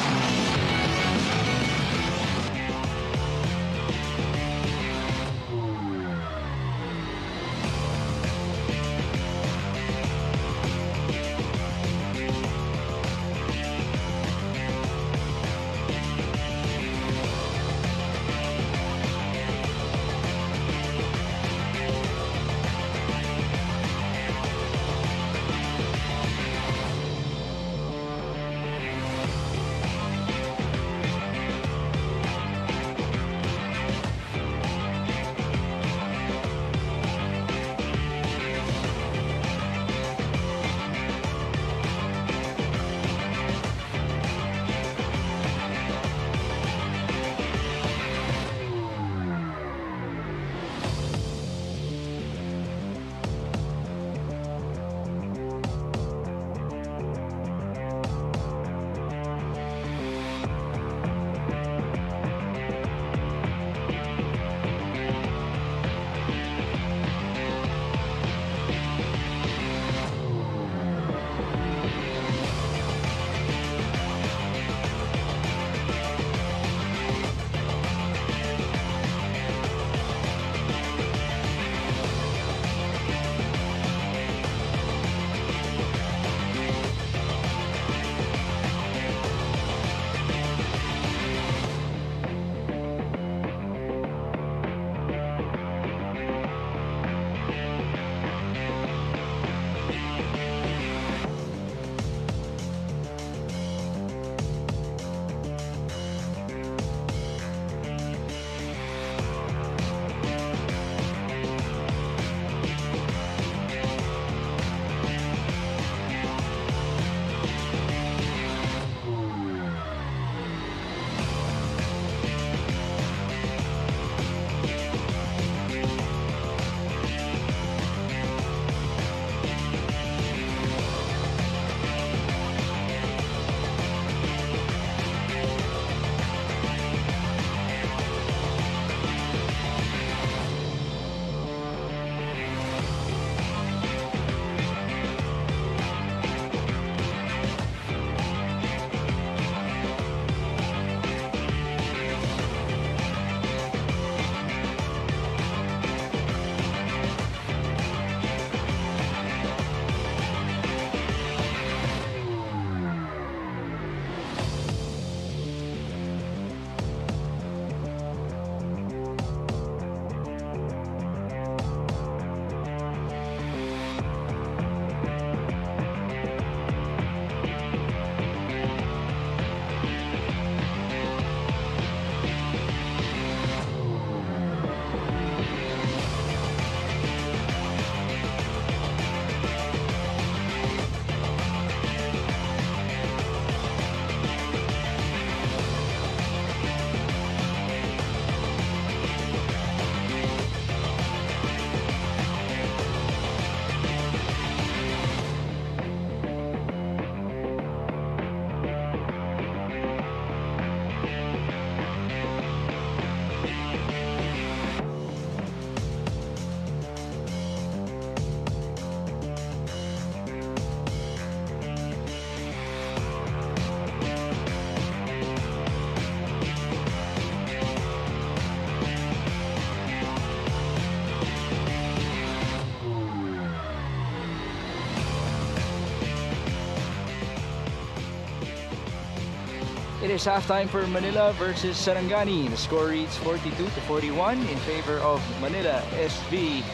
It is halftime for Manila versus Sarangani. The score reads 42-41 in favor of Manila SV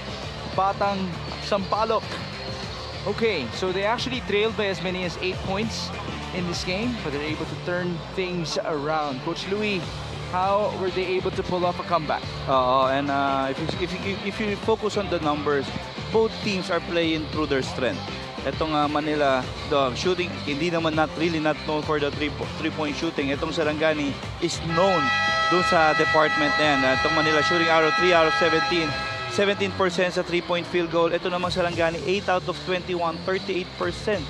Batang Sampaloc. Okay, so they actually trailed by as many as 8 points in this game, but they're able to turn things around. Coach Louis, how were they able to pull off a comeback? And if you focus on the numbers, both teams are playing through their strength. Itong Manila, the shooting, hindi naman not known for the three-point shooting. Itong Sarangani is known doon sa department na yan. Itong Manila shooting 3 out of 17. 17% sa 3-point field goal. Ito namang Sarangani, 8 out of 21, 38%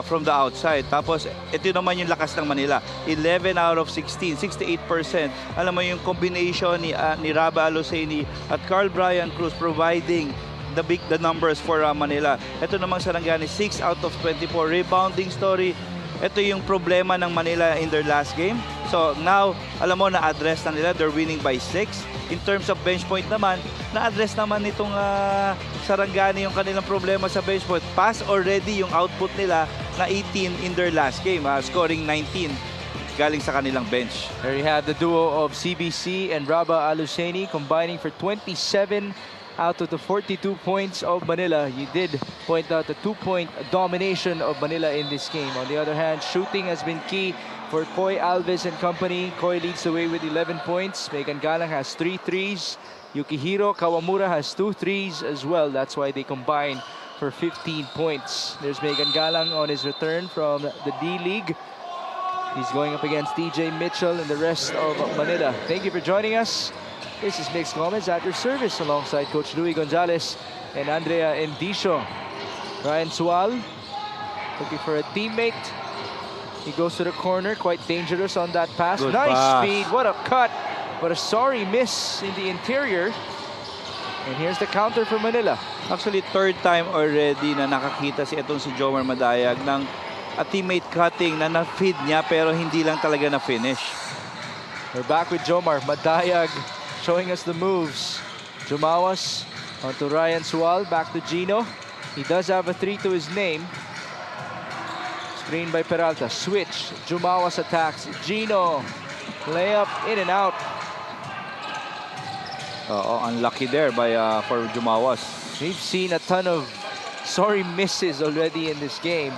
from the outside. Tapos, ito naman yung lakas ng Manila. 11 out of 16, 68%. Alam mo yung combination ni Raba Aloseni at Carl Brian Cruz providing the numbers for Manila. Ito namang Sarangani, 6 out of 24. Rebounding story. Ito yung problema ng Manila in their last game. So now, alam mo, na-address na nila. They're winning by 6. In terms of bench point naman, na-address naman nitong Sarangani yung kanilang problema sa bench point. Pass already yung output nila na 18 in their last game. Scoring 19 galing sa kanilang bench. There you have the duo of CBC and Raba Aluseni combining for 27 out of the 42 points of Manila. You did point out the 2-point domination of Manila in this game. On the other hand, shooting has been key for Koy Alves and company. Koy leads the way with 11 points. Megan Galang has 3 threes. Yukihiro Kawamura has 2 threes as well. That's why they combine for 15 points. There's Megan Galang on his return from the D-League. He's going up against DJ Mitchell and the rest of Manila. Thank you for joining us. This is Mixed Comments at your service alongside Coach Louis Gonzalez and Andrea Endicio. Ryan Sual looking for a teammate. He goes to the corner, quite dangerous on that pass. Good nice pass. feed, what a cut. But a sorry miss in the interior. And here's the counter for Manila. Actually, third time already na nakakita itong si Jomar Madayag ng a teammate cutting na na-feed niya pero hindi lang talaga na-finish. We're back with Jomar Madayag showing us the moves. Jumawas onto Ryan Sual, back to Gino. He does have a 3 to his name. Screen by Peralta, switch. Jumawas attacks. Gino, layup in and out. Unlucky there by for Jumawas. We've seen a ton of sorry misses already in this game.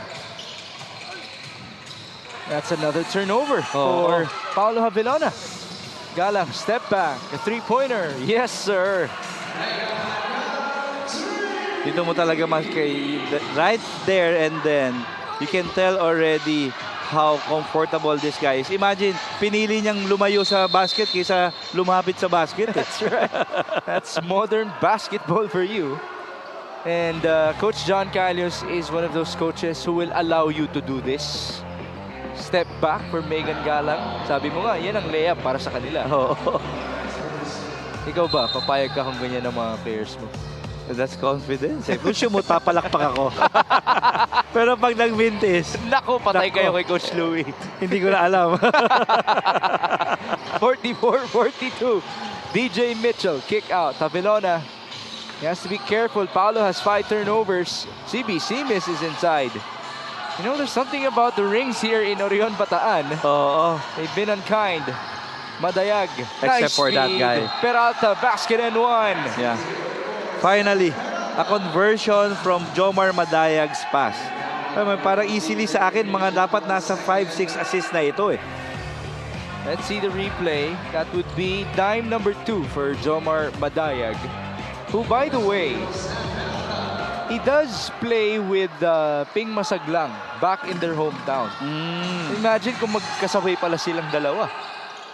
That's another turnover for Paulo Havilona. Galang, step back, a 3-pointer. Yes, sir. Dito mo talaga right there and then you can tell already how comfortable this guy is. Imagine, pinili niyang lumayo sa basket kaysa lumapit sa basket. That's right. That's modern basketball for you. And Coach John Calios is one of those coaches who will allow you to do this. Step back for Megan Galang. Sabi mo nga, yan ang layup para sa kanila. Ikaw ba, papayag ka kung ganyan ng mga players mo? That's confidence. Kung mo, papalakpak ako. Pero pag nag-vintage, Nako, patay kayo kay Coach Louis. hindi ko na alam. 44-42. DJ Mitchell, kick out. Havilona, he has to be careful. Paulo has 5 turnovers. CBC misses inside. You know, there's something about the rings here in Orion Bataan. They've been unkind. Madayag. Except for that guy. Peralta, basket and 1. Yeah. Finally, a conversion from Jomar Madayag's pass. Parang easily sa akin, mga dapat nasa 5-6 assists na ito eh. Let's see the replay. That would be dime number 2 for Jomar Madayag, who, by the way, he does play with Ping Masaglang back in their hometown. Imagine kung magkasabay pala silang dalawa.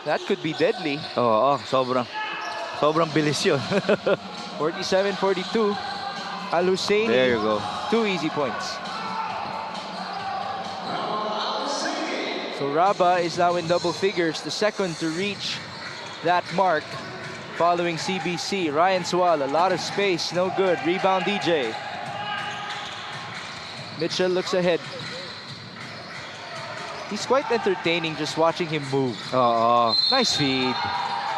That could be deadly. Sobrang bilis yun. 47-42. Al-Husseini. There you go. 2 easy points. So Raba is now in double figures, the second to reach that mark following CBC. Ryan Sual, a lot of space, no good. Rebound DJ. Mitchell looks ahead. He's quite entertaining just watching him move. Nice feed.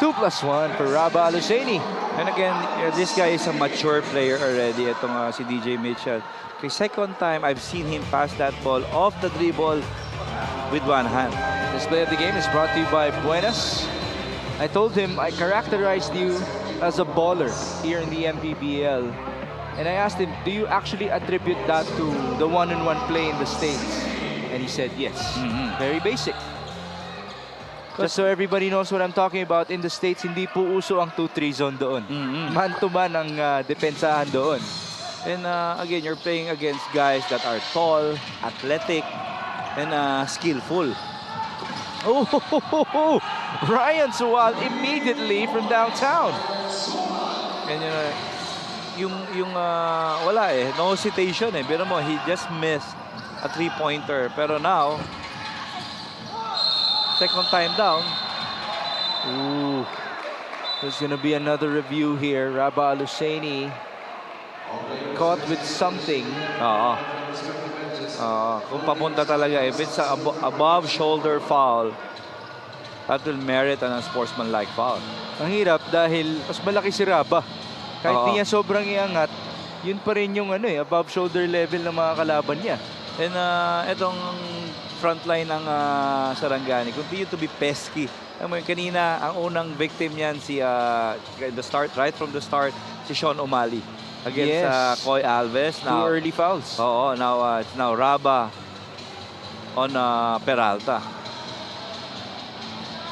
2+1 for Raba Aluseni. And again, this guy is a mature player already. Itong si DJ Mitchell. Okay, second time I've seen him pass that ball off the dribble with one hand. This play of the game is brought to you by Buenas. I told him I characterized you as a baller here in the MPBL. And I asked him, do you actually attribute that to the one-on-one play in the States? And he said yes. Very basic. Just so everybody knows what I'm talking about, in the States, hindi po uso ang 2-3 zone doon. Man-to-man ang depensahan doon. And again, you're playing against guys that are tall, athletic, and skillful. Oh, Ryan Sual immediately from downtown. And wala eh, no hesitation eh. Pero mo, he just missed a three-pointer. Pero now, second time down. Ooh, there's gonna be another review here. Rabah Al-Husseini caught with something. Kung papunta talaga, if it's a above shoulder foul, that will merit an unsportsmanlike foul. Ang hirap dahil mas malaki si Rabah. Kahit di niya sobrang iangat, yun pa rin yung above shoulder level ng mga kalaban niya. And itong front line ng Sarangani continue to be pesky. Alam mo yun, kanina ang unang victim niyan si right from the start, si Sean O'Malley against Coy Alves. Now, 2 early fouls. Now it's now Rabah on Peralta.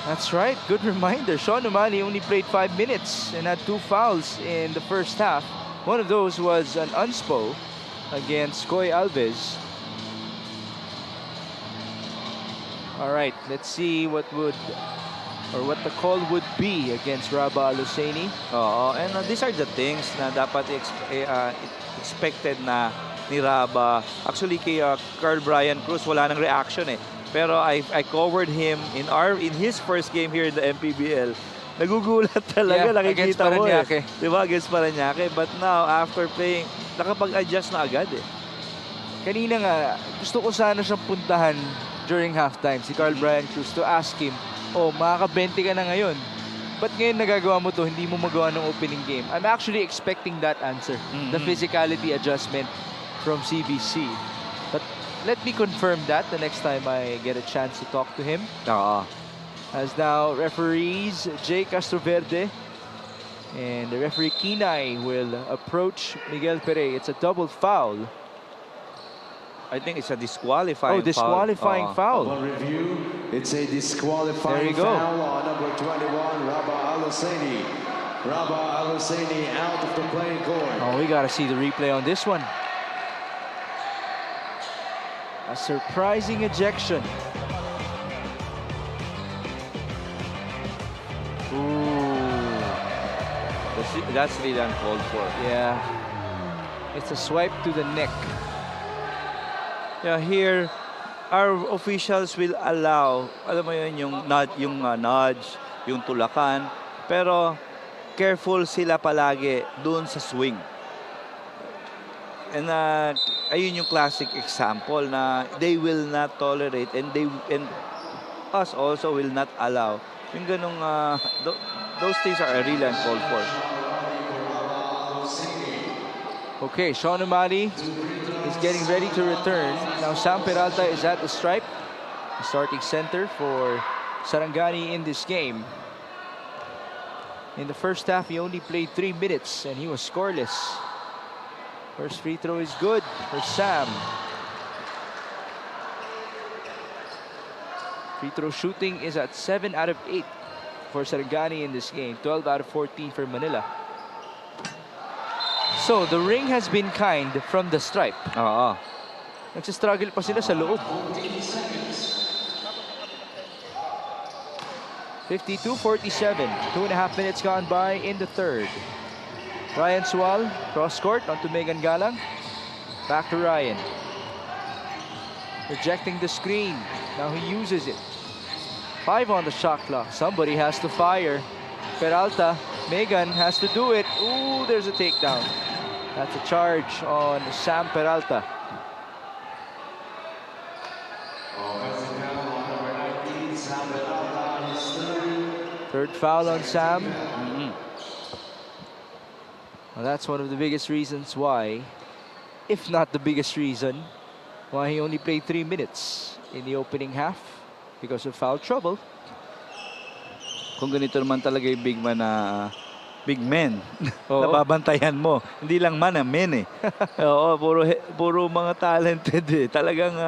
That's right. Good reminder. Sean O'Malley only played 5 minutes and had 2 fouls in the first half. One of those was an unspo against Coy Alves. All right, let's see what the call would be against Rabah Al-Husseini. And these are the things na dapat expected na ni Rabah. Actually, kay Carl Brian Cruz, wala nang reaction eh. Pero I covered him in his first game here in the MPBL. Nagugulat talaga, nakikita mo eh. Diba? Against Parañaque. But now, after playing, nakapag-adjust na agad eh. Kanina nga, gusto ko sana siyang puntahan during halftime, si Carl Brian Cruz, to ask him, makaka-20 ka na ngayon. Ba't ngayon nagagawa mo to, hindi mo magawa ng opening game? I'm actually expecting that answer. The physicality adjustment from CBC. But let me confirm that the next time I get a chance to talk to him. As now referees Jay Castroverde and the referee Kinay will approach Miguel Pere. It's a double foul. I think it's a disqualifying foul. Disqualifying foul. On review, it's a disqualifying foul on number 21, Rabah Al-Husseini. Rabah Al-Husseini out of the playing court. We got to see the replay on this one. A surprising ejection. Ooh. That's really uncalled for. Yeah. It's a swipe to the neck. Yeah, here, our officials will allow, alam mo yun, yung nudge, yung tulakan. Pero, careful sila palagi doon sa swing. And ayun yung classic example na they will not tolerate and us also will not allow. Yung ganong, those things are really uncalled for. Okay, Sean O'Malley is getting ready to return. Now Sam Peralta is at the stripe, the starting center for Sarangani in this game. In the first half, he only played 3 minutes and he was scoreless. First free throw is good for Sam. Free throw shooting is at 7 out of 8 for Sarangani in this game. 12 out of 14 for Manila. So, the ring has been kind from the stripe. Nagsistruggle pa sila sa loob. 52-47. 2.5 minutes gone by in the third. Ryan Sual, cross court onto Megan Galang. Back to Ryan. Rejecting the screen. Now he uses it. 5 on the shot clock. Somebody has to fire. Peralta, Megan has to do it. Ooh, there's a takedown. That's a charge on Sam Peralta. Third foul on Sam. Well, that's one of the biggest reasons why, if not the biggest reason, why he only played 3 minutes in the opening half. because of foul trouble. Kung ganito naman talaga yung big man na big men Oo. na babantayan mo. Hindi lang man, men eh. Oo, puro mga talented eh. Talagang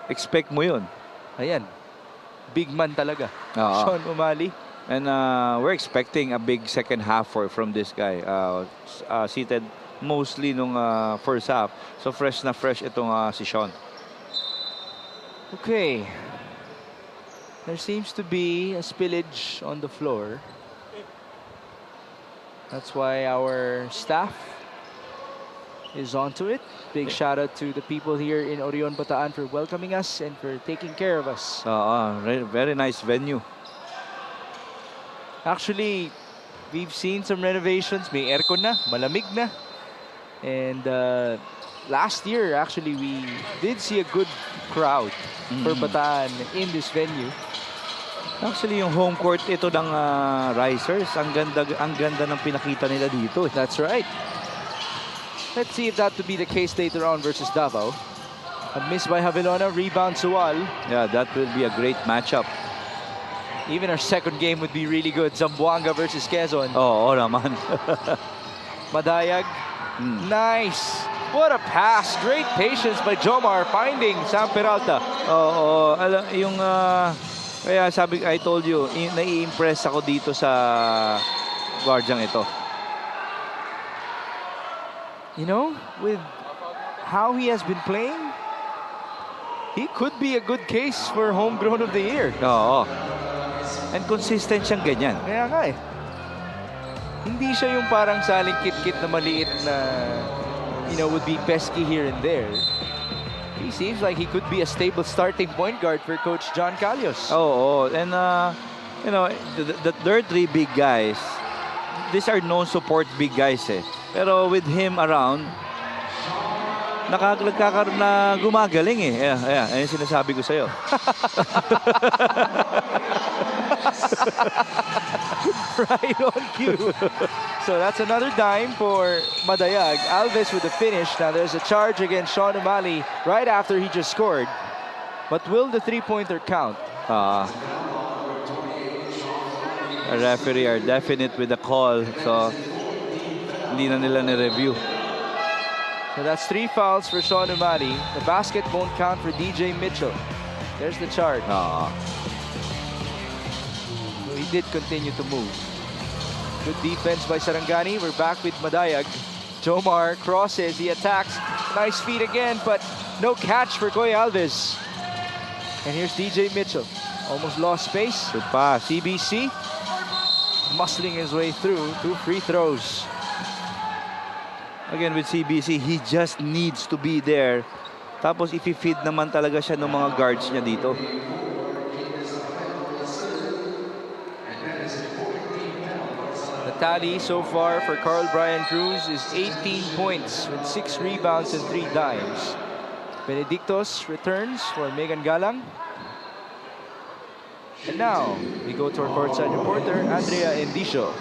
expect mo yun. Ayan. Big man talaga. Oo. Sean O'Malley. And we're expecting a big second half from this guy. Seated mostly nung first half. So fresh na fresh itong si Sean. Okay. There seems to be a spillage on the floor. That's why our staff is onto it. Big shout out to the people here in Orion, Bataan for welcoming us and for taking care of us. Very nice venue. Actually, we've seen some renovations. May aircon na, malamig na. And last year, actually, we did see a good crowd for Bataan in this venue. Actually, yung home court ito ng Risers, ang ganda ng pinakita nila dito. That's right. Let's see if that would be the case later on versus Davao. A miss by Havilona, rebound Sual. Yeah, that will be a great matchup. Even our second game would be really good. Zamboanga versus Quezon. Oo naman. Madayag. Nice. What a pass. Great patience by Jomar finding Sam Peralta. Oo, yung kaya sabi, I told you, nai-impress ako dito sa guardiang ito. You know, with how he has been playing, he could be a good case for homegrown of the year. Oo. And consistent siyang ganyan. Kaya nga eh. Hindi siya yung parang saling kit-kit na maliit na, you know, would be pesky here and there. He seems like he could be a stable starting point guard for Coach John Calios. Oo. And, you know, there are three big guys. These are non-support big guys eh. Pero with him around, nagkakaroon na gumagaling eh. Ayan yung sinasabi ko sa'yo. Right on cue. So that's another dime for Madayag. Alves with the finish. Now there's a charge against Sean O'Malley right after he just scored. But will the three-pointer count? A referee are definite with the call. So, hindi na nila ni-review. So that's 3 fouls for Sean O'Malley. The basket won't count for DJ Mitchell. There's the charge. He did continue to move. Good defense by Sarangani. We're back with Madayag. Jomar crosses, he attacks. Nice feed again, but no catch for Koy Alves. And here's DJ Mitchell. Almost lost space. Good pass. CBC muscling his way through 2 free throws. Again, with CBC, he just needs to be there. Tapos, if-feed naman talaga siya ng mga guards niya dito. The tally so far for Carl Brian Cruz is 18 points with 6 rebounds and 3 dimes. Benedictos returns for Megan Galang. And now, we go to our courtside reporter, Andrea Endicio.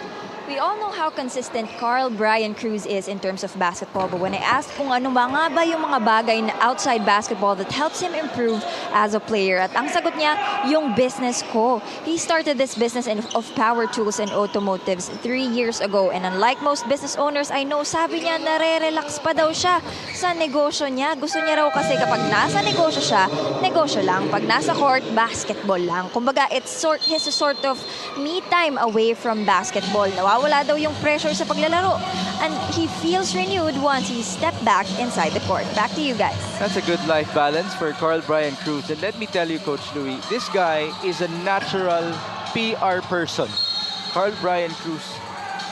We all know how consistent Carl Brian Cruz is in terms of basketball, but when I asked kung ano nga ba yung mga bagay na outside basketball that helps him improve as a player, at ang sagot niya, yung business ko. He started this business of power tools and automotives 3 years ago, and unlike most business owners I know, sabi niya nare-relax pa daw siya sa negosyo niya. Gusto niya raw kasi kapag nasa negosyo siya, negosyo lang. Pag nasa court, basketball lang. Kumbaga, it's his sort of me time away from basketball. Nawawala daw yung pressure sa paglalaro. And he feels renewed once he stepped back inside the court. Back to you guys. That's a good life balance for Carl Brian Cruz. And let me tell you, Coach Louie, this guy is a natural PR person. Carl Brian Cruz.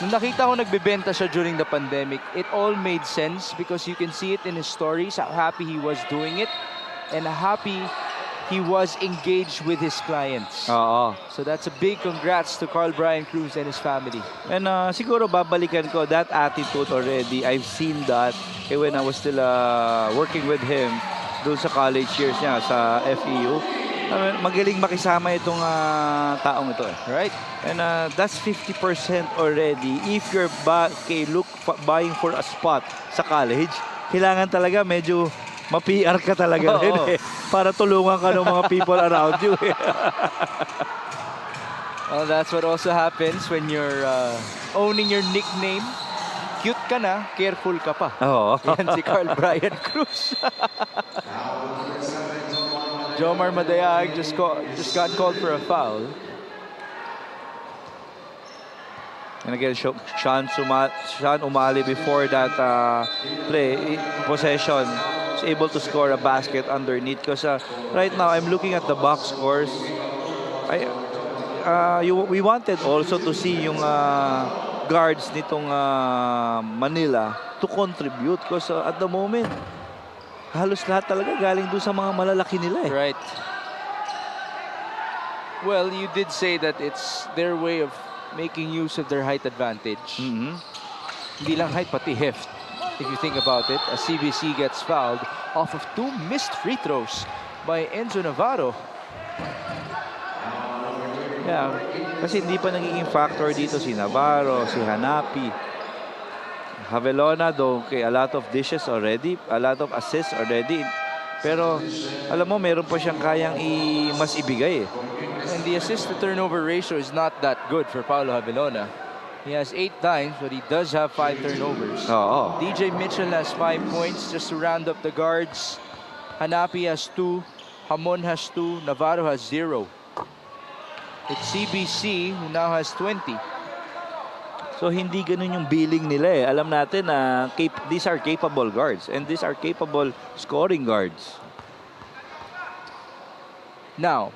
Nung nakita ko nagbebenta siya during the pandemic, it all made sense because you can see it in his stories, how happy he was doing it and how happy he was engaged with his clients. So that's a big congrats to Carl Brian Cruz and his family. And siguro babalikan ko that attitude already. I've seen that when I was still working with him doon sa college years niya sa FEU. Magaling makisama itong taong ito eh. Right? And that's 50% already. If you're buying for a spot sa college, kailangan talaga medyo Ma-PR ka talaga rin eh. Para tulungan ka ng mga people around you eh. Well, that's what also happens when you're owning your nickname. Cute ka na, careful ka pa. Oo. Yan si Carl Brian Cruz. Jomar Madayag just got called for a foul. And again, Sean Umali before that possession is able to score a basket underneath. Because right now, I'm looking at the box scores. We wanted also to see yung guards nitong Manila to contribute. Because at the moment, halos lahat talaga galing doon sa mga malalaki nila eh. Right. Well, you did say that it's their way of making use of their height advantage. Hindi lang height, pati heft. If you think about it, a CBC gets fouled off of 2 missed free throws by Enzo Navarro. Yeah, kasi hindi pa nagiging factor dito si Navarro, si Hanapi. Javelona, though, okay, a lot of dishes already, a lot of assists already. Pero, alam mo, meron pa siyang kayang mas ibigay eh. And the assist-to-turnover ratio is not that good for Paulo Javelona. He has 8 times, but he does have 5 turnovers. Oo. DJ Mitchell has 5 points just to round up the guards. Hanapi has 2. Hamon has 2. Navarro has 0. It's CBC who now has 20. So, hindi ganun yung billing nila eh. Alam natin na these are capable guards and these are capable scoring guards. Now,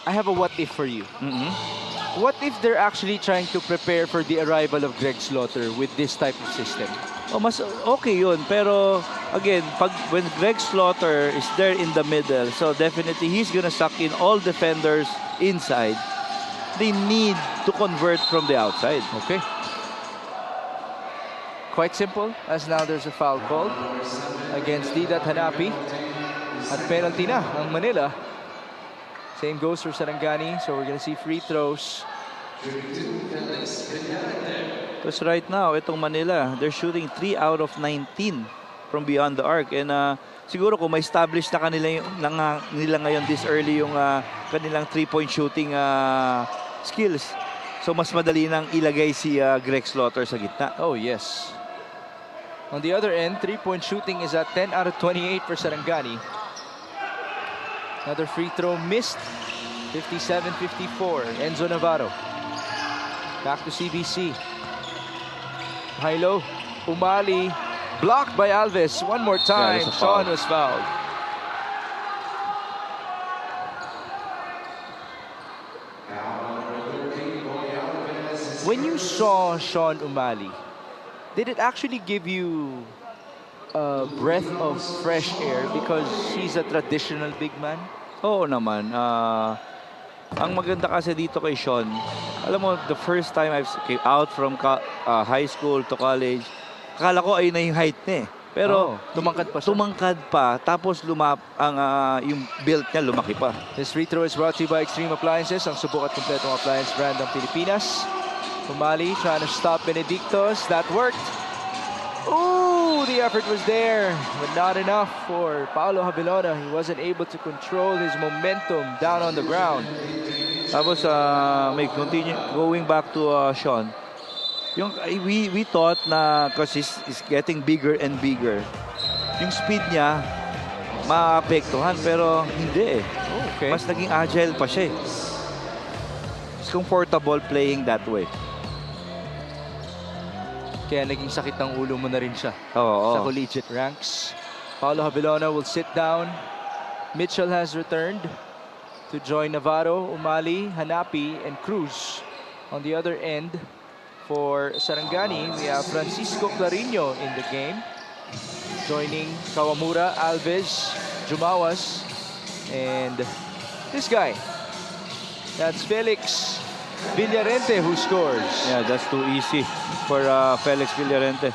I have a what if for you. What if they're actually trying to prepare for the arrival of Greg Slaughter with this type of system? Oh, mas okay yun. Pero, again, when Greg Slaughter is there in the middle, so definitely he's gonna suck in all defenders inside. They need to convert from the outside. Okay. Quite simple, as now there's a foul called against Didat Hanapi. At penalty na ang Manila. Same goes for Sarangani, so we're gonna see free throws. Because right now, itong Manila, they're shooting 3 out of 19 from beyond the arc. And siguro kung may establish na nila ngayon this early yung kanilang 3-point shooting skills. So mas madali nang ilagay si Greg Slaughter sa gitna. Oh, yes. On the other end, 3-point shooting is at 10 out of 28 for Sarangani. Another free throw missed. 57-54. Enzo Navarro. Back to CBC. High-low. Umali. Blocked by Alves. One more time. Yeah, foul. Sean was fouled. When you saw Sean Umali, did it actually give you a breath of fresh air because he's a traditional big man? Oo naman. Ang maganda kasi dito kay Sean, alam mo, the first time I came out from high school to college, akala ko ay na yung height niya eh. Pero tumangkad pa siya. Tumangkad pa, tapos yung build niya lumaki pa. This free throw is brought to you by Extreme Appliances, ang subok at kompletong appliance brand ng Pilipinas. Umali trying to stop Benedictos. That worked. Ooh, the effort was there, but not enough for Paulo Javelona. He wasn't able to control his momentum down on the ground. Tapos going back to Sean, we thought na because he's getting bigger and bigger, yung speed niya maapektuhan, pero hindi eh. Okay. Mas naging agile pa siya eh. He's comfortable playing that way. Kaya naging sakit ng ulo mo na rin siya sa collegiate ranks. Paulo Javelona will sit down. Mitchell has returned to join Navarro, Umali, Hanapi, and Cruz. On the other end, for Sarangani, we have Francisco Clarino in the game. Joining Kawamura, Alves, Jumawas, and this guy. That's Felix Villarente who scores. Yeah, that's too easy for Felix Villarente.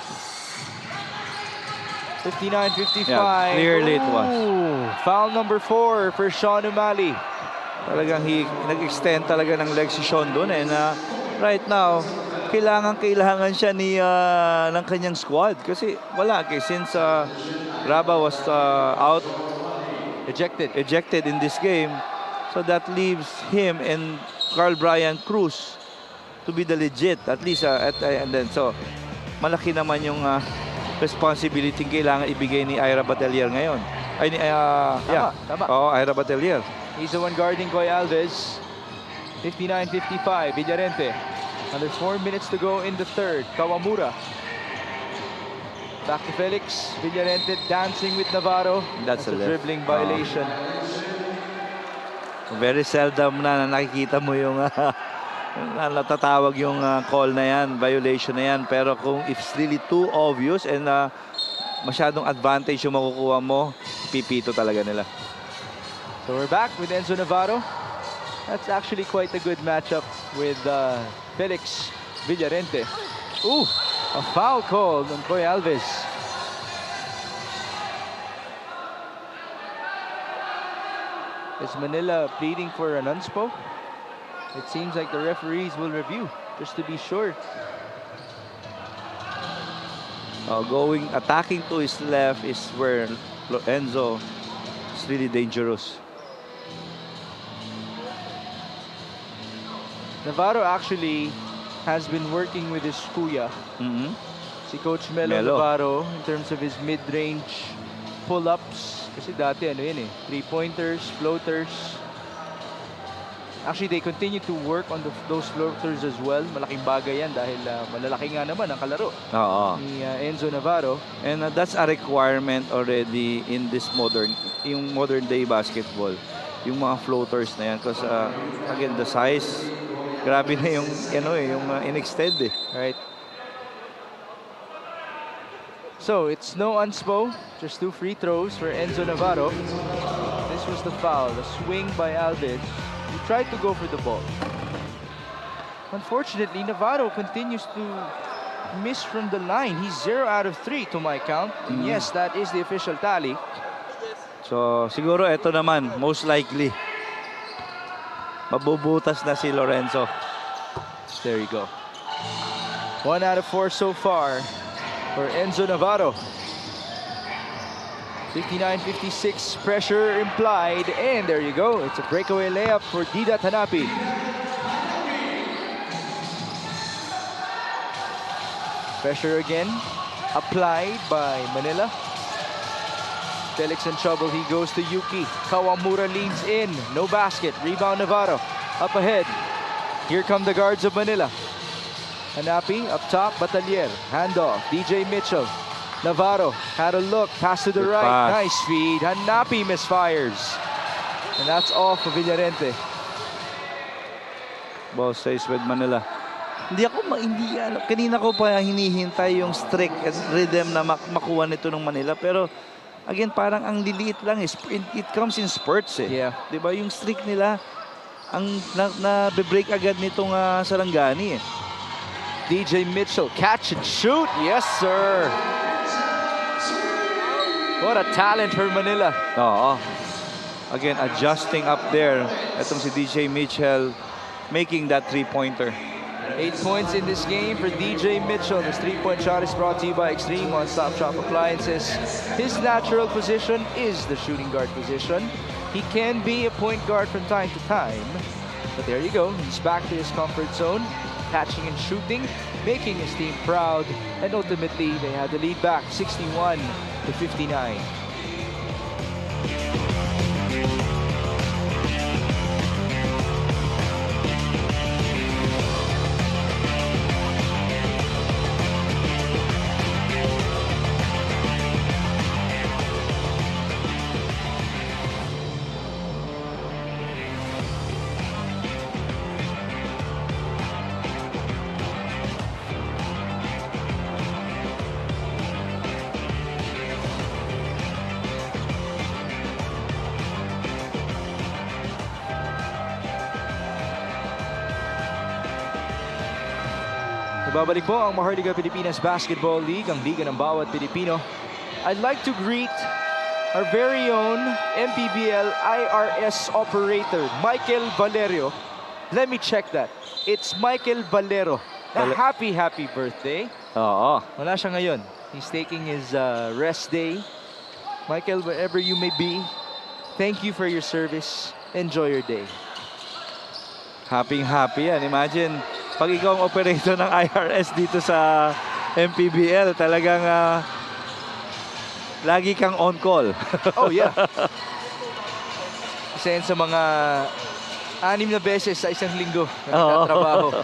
59-55. Yeah, clearly it was. Foul number 4 for Sean Umali. Talagang nag-extend talaga ng leg si Sean doon. And right now, kailangan siya ng kanyang squad kasi wala since Raba was out, ejected in this game, so that leaves him and Carl Brian Cruz to be the legit at least and then so malaki naman yung responsibility kailangan ibigay ni Ira Batelier ngayon. Tama. Ira Batelier. He's the one guarding Koy Alves. 59-55, Villarente. Under 4 minutes to go in the third. Kawamura. Back to Felix. Villarente dancing with Navarro. That's a dribbling violation. Very seldom na nakikita mo yung natatawag yung call na yan, violation na yan. Pero kung it's really too obvious and masyadong advantage yung makukuha mo, pipito talaga nila. So we're back with Enzo Navarro. That's actually quite a good matchup with Felix Villarente. Ooh, a foul called on Koy Alves. Is Manila pleading for an unspo? It seems like the referees will review, just to be sure. Attacking to his left is where Enzo is really dangerous. Navarro actually has been working with his kuya, si Coach Melo Navarro, in terms of his mid-range pull-ups. Kasi dati three-pointers, floaters. Actually, they continue to work on those floaters as well. Malaking bagay yan dahil malalaki nga naman ang kalaro ni Enzo Navarro. And that's a requirement already in this modern day basketball. Yung mga floaters na yan. Because again, the size, grabe na yung in-extend eh. Right. So, it's no unspo. Just 2 free throws for Enzo Navarro. This was the foul. The swing by Alves. He tried to go for the ball. Unfortunately, Navarro continues to miss from the line. He's 0 out of 3 to my count. And yes, that is the official tally. So, siguro ito naman, most likely, mabubutas na si Lorenzo. There you go. 1 out of 4 so far for Enzo Navarro. 59-56, pressure implied, and there you go. It's a breakaway layup for Didat Hanapi. Pressure again, applied by Manila. Felix in trouble, he goes to Yuki. Kawamura leads in, no basket. Rebound Navarro, up ahead. Here come the guards of Manila. Hanapi up top, Batalier, handoff, DJ Mitchell. Navarro had a look, pass to the right, pass. Nice feed. Hanapi misfires. And that's off of Villarente. Ball stays with Manila. Kanina ko pa hinihintay yung streak at rhythm na makuha nito ng Manila. Pero again, parang ang liliit lang. It comes in spurts eh. Yeah. Diba yung streak nila, ang na-break agad nitong Sarangani eh. DJ Mitchell, catch and shoot. Yes, sir. What a talent for Manila. Again, adjusting up there. Itong si DJ Mitchell making that three-pointer. 8 points in this game for DJ Mitchell. This 3-point shot is brought to you by Extreme One Stop Shop Appliances. His natural position is the shooting guard position. He can be a point guard from time to time. But there you go. He's back to his comfort zone. Catching and shooting, making his team proud. And ultimately, they had the lead back 61-59. Babalik po ang Maharlika Pilipinas Basketball League, ang liga ng bawat Pilipino. I'd like to greet our very own MPBL IRS operator, Michael Valerio. Let me check that. It's Michael Valero. happy birthday. Oo. Wala siya ngayon. He's taking his rest day. Michael, wherever you may be, thank you for your service. Enjoy your day. Happy yan. Imagine, pag ikaw ang operator ng IRS dito sa MPBL, talagang lagi kang on call. Oh, yeah. Isa yan sa mga 6 na beses sa isang linggo na nagtatrabaho.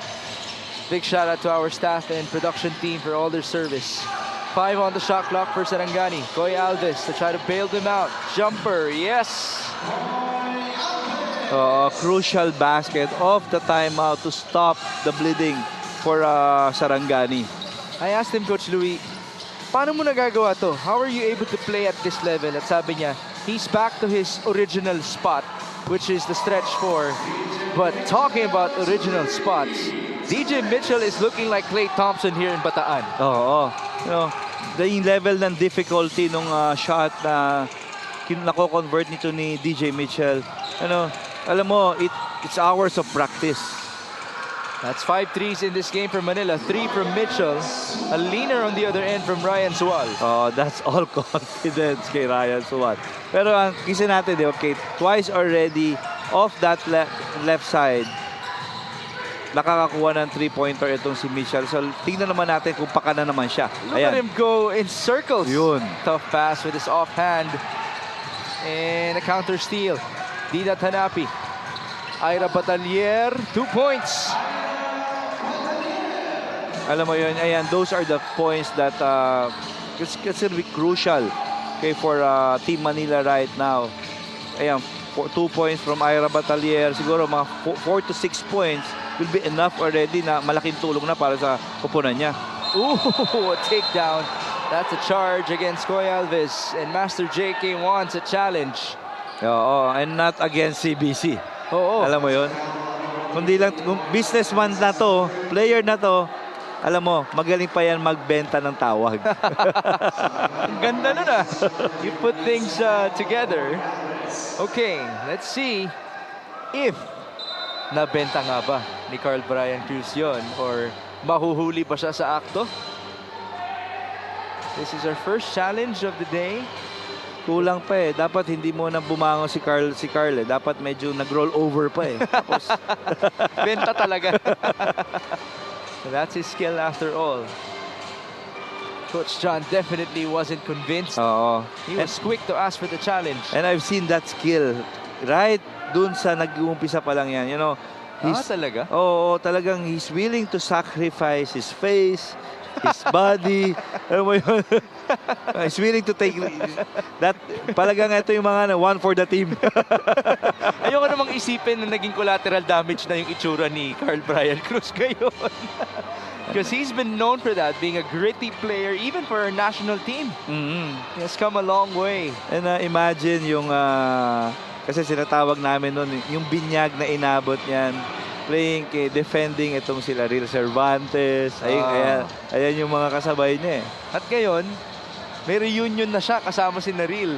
Big shout out to our staff and production team for all their service. 5 on the shot clock for Sarangani. Koy Alves to try to bail them out. Jumper, yes! Crucial basket off the timeout to stop the bleeding for Sarangani. I asked him, Coach Louis, paano mo nagagawa to? How are you able to play at this level? At sabi niya, he's back to his original spot, which is the stretch 4. But talking about original spots, DJ Mitchell is looking like Klay Thompson here in Bataan. Oo. You know, the level ng difficulty nung shot na nako-convert nito ni DJ Mitchell. Alam mo, it's hours of practice. That's 5 threes in this game for Manila. 3 from Mitchell. A leaner on the other end from Ryan Sual. Oh, that's all confidence kay Ryan Sual. Pero ang kisa natin, okay, twice already off that left side. Nakakakuha ng 3-pointer itong si Mitchell. So, tingnan naman natin kung paka na naman siya. Look at him go in circles. Yun. Tough pass with his offhand. And a counter steal. Dida Tanapi. Ira Batalier, 2 points. Alam mo yun, ayan, those are the points that considered crucial for Team Manila right now. Ayan, 2 points from Ira Batalier. Siguro mga 4 to 6 points will be enough already na malaking tulong na para sa kupunan niya. Ooh, a takedown. That's a charge against Koy Alves. And Master JK wants a challenge. Oo, and not against CBC. Oo. Alam mo yun? Kundi lang, businessman na to, player na to, alam mo, magaling pa yan magbenta ng tawag. Ang ganda nun ah. You put things together. Okay, let's see if nabenta nga ba ni Carl Brian Cruz yun or mahuhuli pa siya sa akto. This is our first challenge of the day. Kulang pa eh. Dapat hindi mo na bumangon si Carl eh. Dapat medyo nag-roll over pa eh. Tapos benta talaga. So that's his skill after all. Coach John definitely wasn't convinced. Oo. He was quick to ask for the challenge. And I've seen that skill right dun sa nag-uumpisa pa lang yan. You know, talaga? Oo, talagang he's willing to sacrifice his face, his body. Alam mo yun? He's willing to take that. Palagang ito yung mga one for the team. Ayoko namang isipin na naging collateral damage na yung itsura ni Carl Brian Cruz ngayon. Because he's been known for that, being a gritty player, even for our national team. He has come a long way. And imagine yung, kasi sinatawag namin nun, yung binyag na inabot niyan. Playing, defending itong sila Real Cervantes. Ayan yung mga kasabay niya eh. At ngayon, may reunion na siya kasama si Naril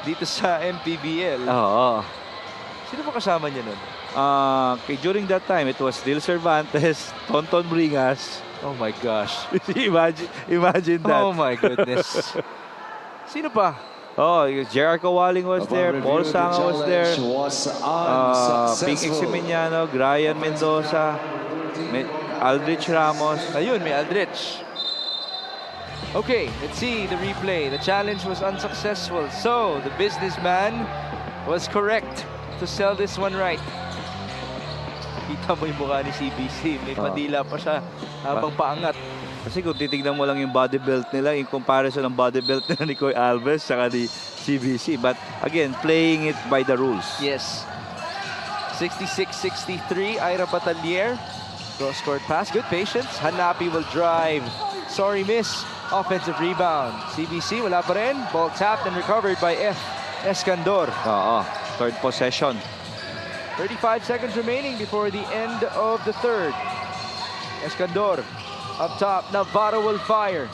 dito sa MPBL. Oo. Sino pa kasama niya nun? During that time, it was Real Cervantes, Tonton Bringas. Oh my gosh. imagine that. Oh my goodness. Sino pa? Oh, Gerard Kawaling was there, Paul Sanga was there, Ping Eximiniano, Brian Mendoza, Aldrich Ramos. Ayun, may Aldrich. Okay, let's see the replay. The challenge was unsuccessful. So, the businessman was correct to sell this one right. Kita mo yung mukha ni CBC. May padila pa siya habang paangat. Kasi kung titignan mo lang yung body belt nila, in comparison ng body belt nila ni Koy Alves saka ni CBC. But again, playing it by the rules. Yes. 66-63, Ira Batalier. Cross-court pass, good patience. Hanapi will drive. Sorry, miss. Offensive rebound. CBC, wala pa rin. Ball tapped and recovered by F. Escandor. Oo, third possession. 35 seconds remaining before the end of the third. Escandor up top. Navarro will fire.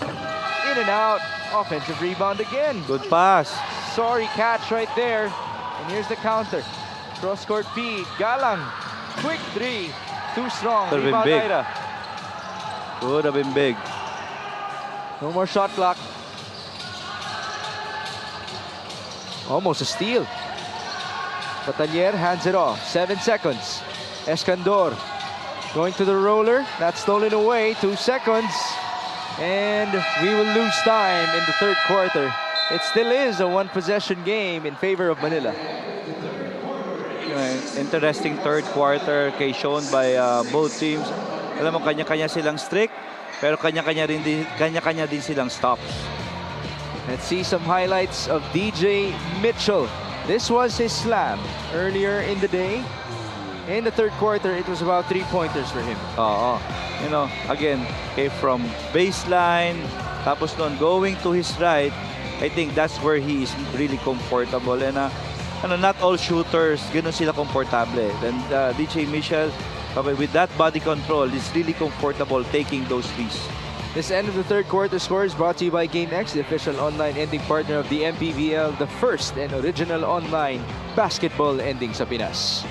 In and out. Offensive rebound again. Good pass. Sorry catch right there. And here's the counter. Cross-court feed. Galang. Quick three. Too strong. Big. Rebound Ira. Would have been big. No more shot clock. Almost a steal. Batalier hands it off. 7 seconds. Escandor going to the roller. That's stolen away. 2 seconds. And we will lose time in the third quarter. It still is a one-possession game in favor of Manila. Interesting third quarter kay shown by both teams. Alam mo, kanya-kanya silang strict, pero kanya-kanya din silang stops. Let's see some highlights of DJ Mitchell. This was his slam earlier in the day. In the third quarter, it was about 3-pointers for him. Oo. You know, again, okay, from baseline, tapos nun going to his right, I think that's where he is really comfortable. And not all shooters, ganun sila komportable. And DJ Mitchell, with that body control, is really comfortable taking those threes. This end of the third quarter score is brought to you by GameX, the official online ending partner of the MPBL, the first and original online basketball ending sa Pinas.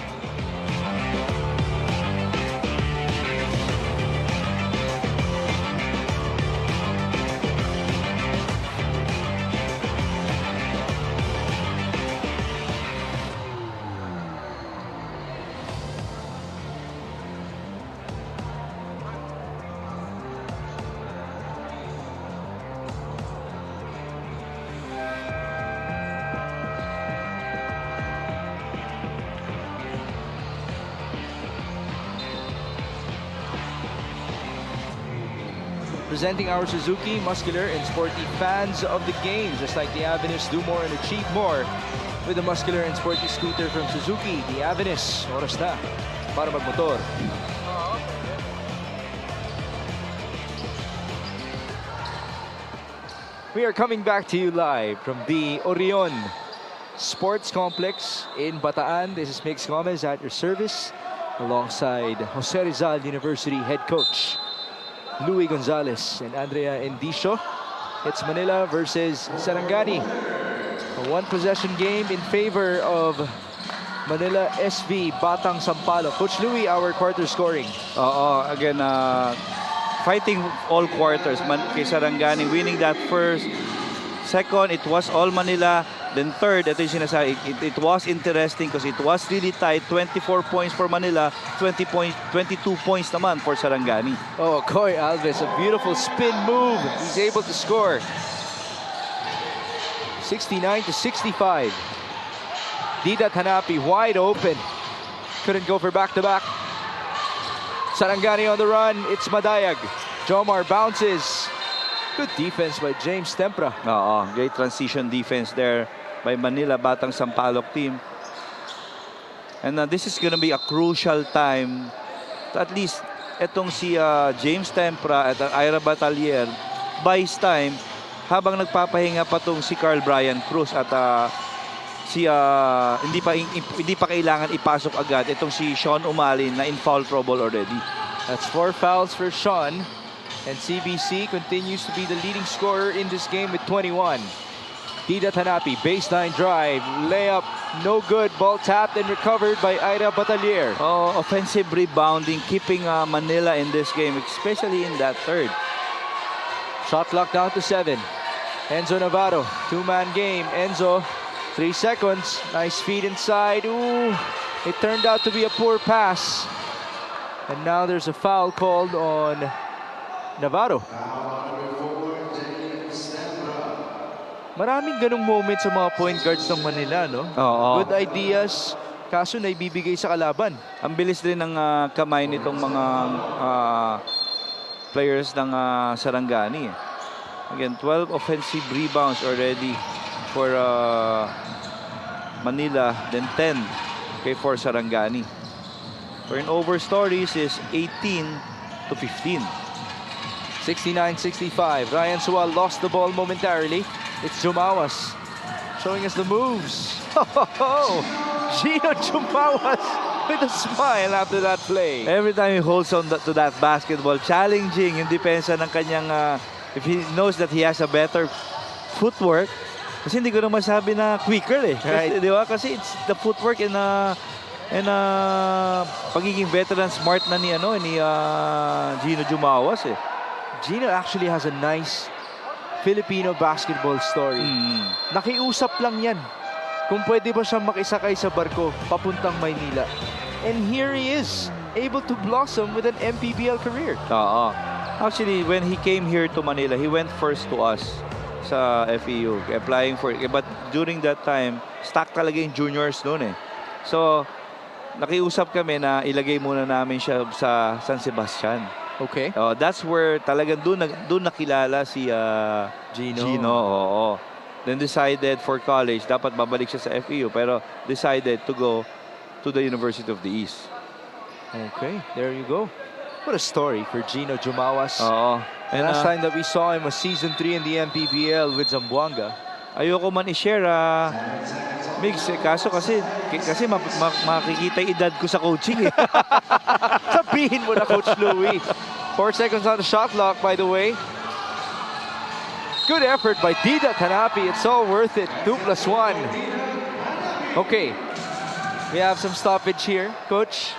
Presenting our Suzuki, muscular and sporty fans of the game. Just like the Avenis, do more and achieve more with the muscular and sporty scooter from Suzuki. The Avenis, oras na para magmotor. We are coming back to you live from the Orion Sports Complex in Bataan. This is Mix Gomez at your service alongside Jose Rizal University head coach Louis Gonzalez and Andrea Endicio. It's Manila versus Sarangani. A one-possession game in favor of Manila SV Batang Sampaloc. Coach Louis, our quarter scoring. Again, fighting all quarters. Kay Sarangani winning that first. Second, it was all Manila. Then third, ito yung sinasabi, it was interesting because it was really tight. 24 points for Manila, 22 points naman for Sarangani. Oh, Coy Alves, a beautiful spin move. He's able to score. 69-65. Didat Hanapi wide open. Couldn't go for back-to-back. Sarangani on the run. It's Madayag. Jomar bounces. Good defense by James Tempra. Great transition defense there by Manila Batang Sampaloc team. And this is going to be a crucial time to at least etong si James Tempra at Ira Batalier buys time habang nagpapahinga pa tong si Carl Brian Cruz at hindi pa kailangan ipasok agad itong si Sean Umalin na in foul trouble already. That's 4 fouls for Sean. And CBC continues to be the leading scorer in this game with 21. Didat Hanapi, baseline drive, layup, no good. Ball tapped and recovered by Ira Batalier. Offensive rebounding, keeping Manila in this game, especially in that third. Shot clock down to 7. Enzo Navarro, 2-man game. Enzo, 3 seconds. Nice feed inside. Ooh, it turned out to be a poor pass. And now there's a foul called on Navarro. Maraming ganung moments sa mga point guards ng Manila, no? Good ideas, kaso naibibigay sa kalaban. Ang bilis din ng kamay nitong mga players ng Sarangani. Again, 12 offensive rebounds already for Manila, then 10 for Sarangani. Turnover stories is 18-15. 69-65. Ryan Sual lost the ball momentarily. It's Jumawas showing us the moves. Gino Jumawas with a smile after that play. Every time he holds on to that basketball, challenging yung depensa ng kanyang, if he knows that he has a better footwork, kasi hindi ko naman sabi na quicker eh. Kasi, di ba? Kasi it's the footwork and pagiging veteran smart na ni Gino Jumawas eh. Gino actually has a nice Filipino basketball story. Nakiusap lang yan kung pwede ba siyang makisakay sa barko papuntang Maynila. And here he is, able to blossom with an MPBL career. Oo. Actually, when he came here to Manila, he went first to us sa FEU, applying for it. But during that time, stuck talaga yung juniors noon eh. So, nakiusap kami na ilagay muna namin siya sa San Sebastian. Okay. That's where talagang doon nakilala si Gino. Oo. Then decided for college, dapat babalik siya sa FEU, pero decided to go to the University of the East. Okay, there you go. What a story for Gino Jumawas. Oo. And last time that we saw him was season 3 in the MPBL with Zamboanga. Ayoko man i-share, Mix, kaso kasi makikita yung edad ko sa coaching eh. Sabihin mo na, Coach Louie. 4 seconds on the shot clock, by the way. Good effort by Dida Tanapi. It's all worth it. 2+1. Okay. We have some stoppage here. Coach,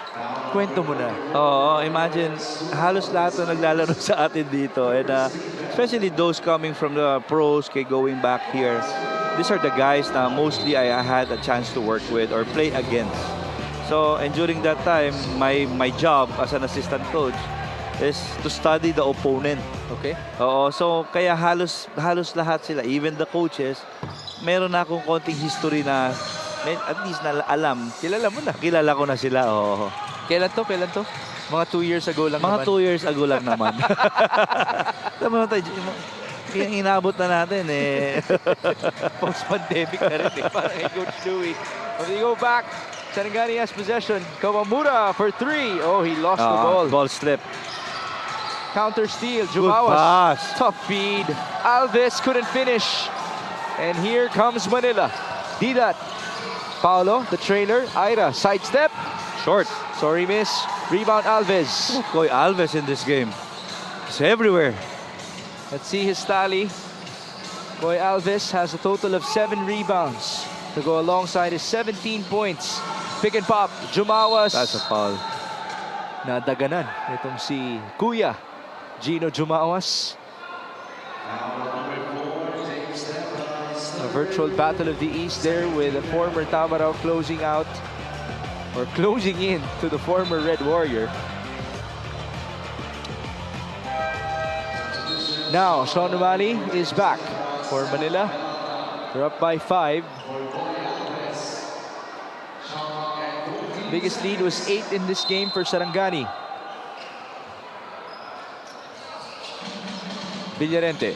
kwento mo na. Oo, imagine, halos lahat na naglalaro sa atin dito. And especially those coming from the pros, going back here. These are the guys na mostly I had a chance to work with or play against. So, and during that time, my job as an assistant coach is to study the opponent. Okay. Oo, so kaya halos lahat sila, even the coaches, meron na akong konting history na at least na alam. Kilala mo na. Kilala ko na sila, oo. Kailan to? Mga 2 years ago lang Mga naman. 2 years ago lang naman. Tama tayo, inabot na natin eh. Post-pandemic na rin eh. Parang kay Coach Louie. When we go back, Sarangani has possession. Kawamura for 3. Oh, he lost the ball. Ball slip. Counter steal. Good Jumawas. pass. Tough feed. Alves couldn't finish. And here comes Manila. Didat. Paolo, the trailer. Ira, sidestep. Short. Sorry, miss. Rebound, Alves. Koy Alves in this game. He's everywhere. Let's see his tally. Koy Alves has a total of 7 rebounds to go alongside his 17 points. Pick and pop. Jumawas. That's a foul. Nadaganan itong si Kuya Gino Jumawas. A virtual battle of the East there with a former Tamarao closing out or closing in to the former Red Warrior. Now, Sean Umali is back for Manila. They're up by 5. Biggest lead was 8 in this game for Sarangani. Villarente.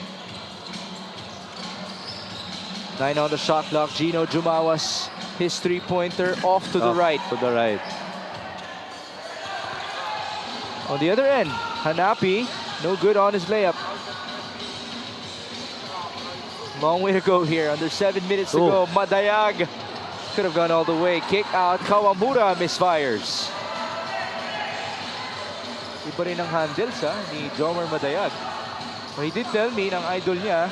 9 on the shot clock. Gino Jumawas, his 3-pointer off to the right. To the right. On the other end, Hanapi, no good on his layup. Long way to go here. Under 7 minutes to go. Madayag could have gone all the way. Kick out. Kawamura misfires. Iba rin ang handles ni Jomar Madayag. Well, he did tell me ng idol niya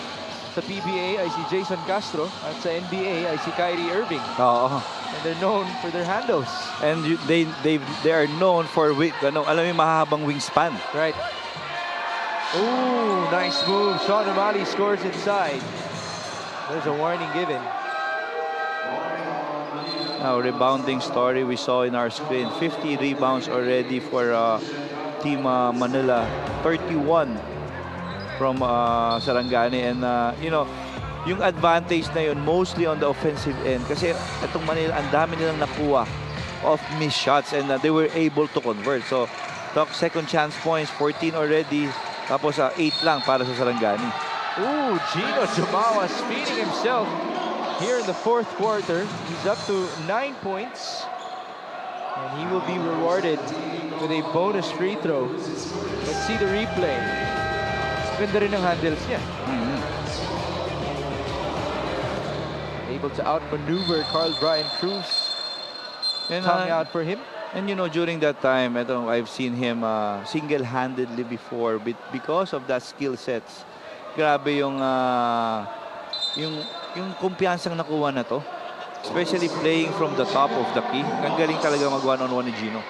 sa PBA ay si Jason Castro at sa NBA ay si Kyrie Irving. Oo. And they're known for their handles. And they are known for alam mo mahabang wingspan. Right. Ooh, nice move. Sean Umali scores inside. There's a warning given. Now, rebounding story we saw in our screen. 50 rebounds already for Team Manila. 31 from Sarangani. And, yung advantage na yun, mostly on the offensive end. Kasi itong Manila, ang dami nilang nakuha of missed shots. And they were able to convert. So, second chance points, 14 already. Tapos 8 lang para sa Sarangani. Ooh, Gino Jumawas feeding himself here in the 4th quarter. He's up to 9 points. And he will be rewarded with a bonus free throw. Let's see the replay. Ganda rin ang handles niya. Able to outmaneuver Carl Brian Cruz. And, Tongue out for him. And during that time, I've seen him single-handedly before because of that skill sets. Grabe yung kumpiyansang nakuha na to. Especially playing from the top of the key. Ang galing talaga mag one-on-one ni Gino.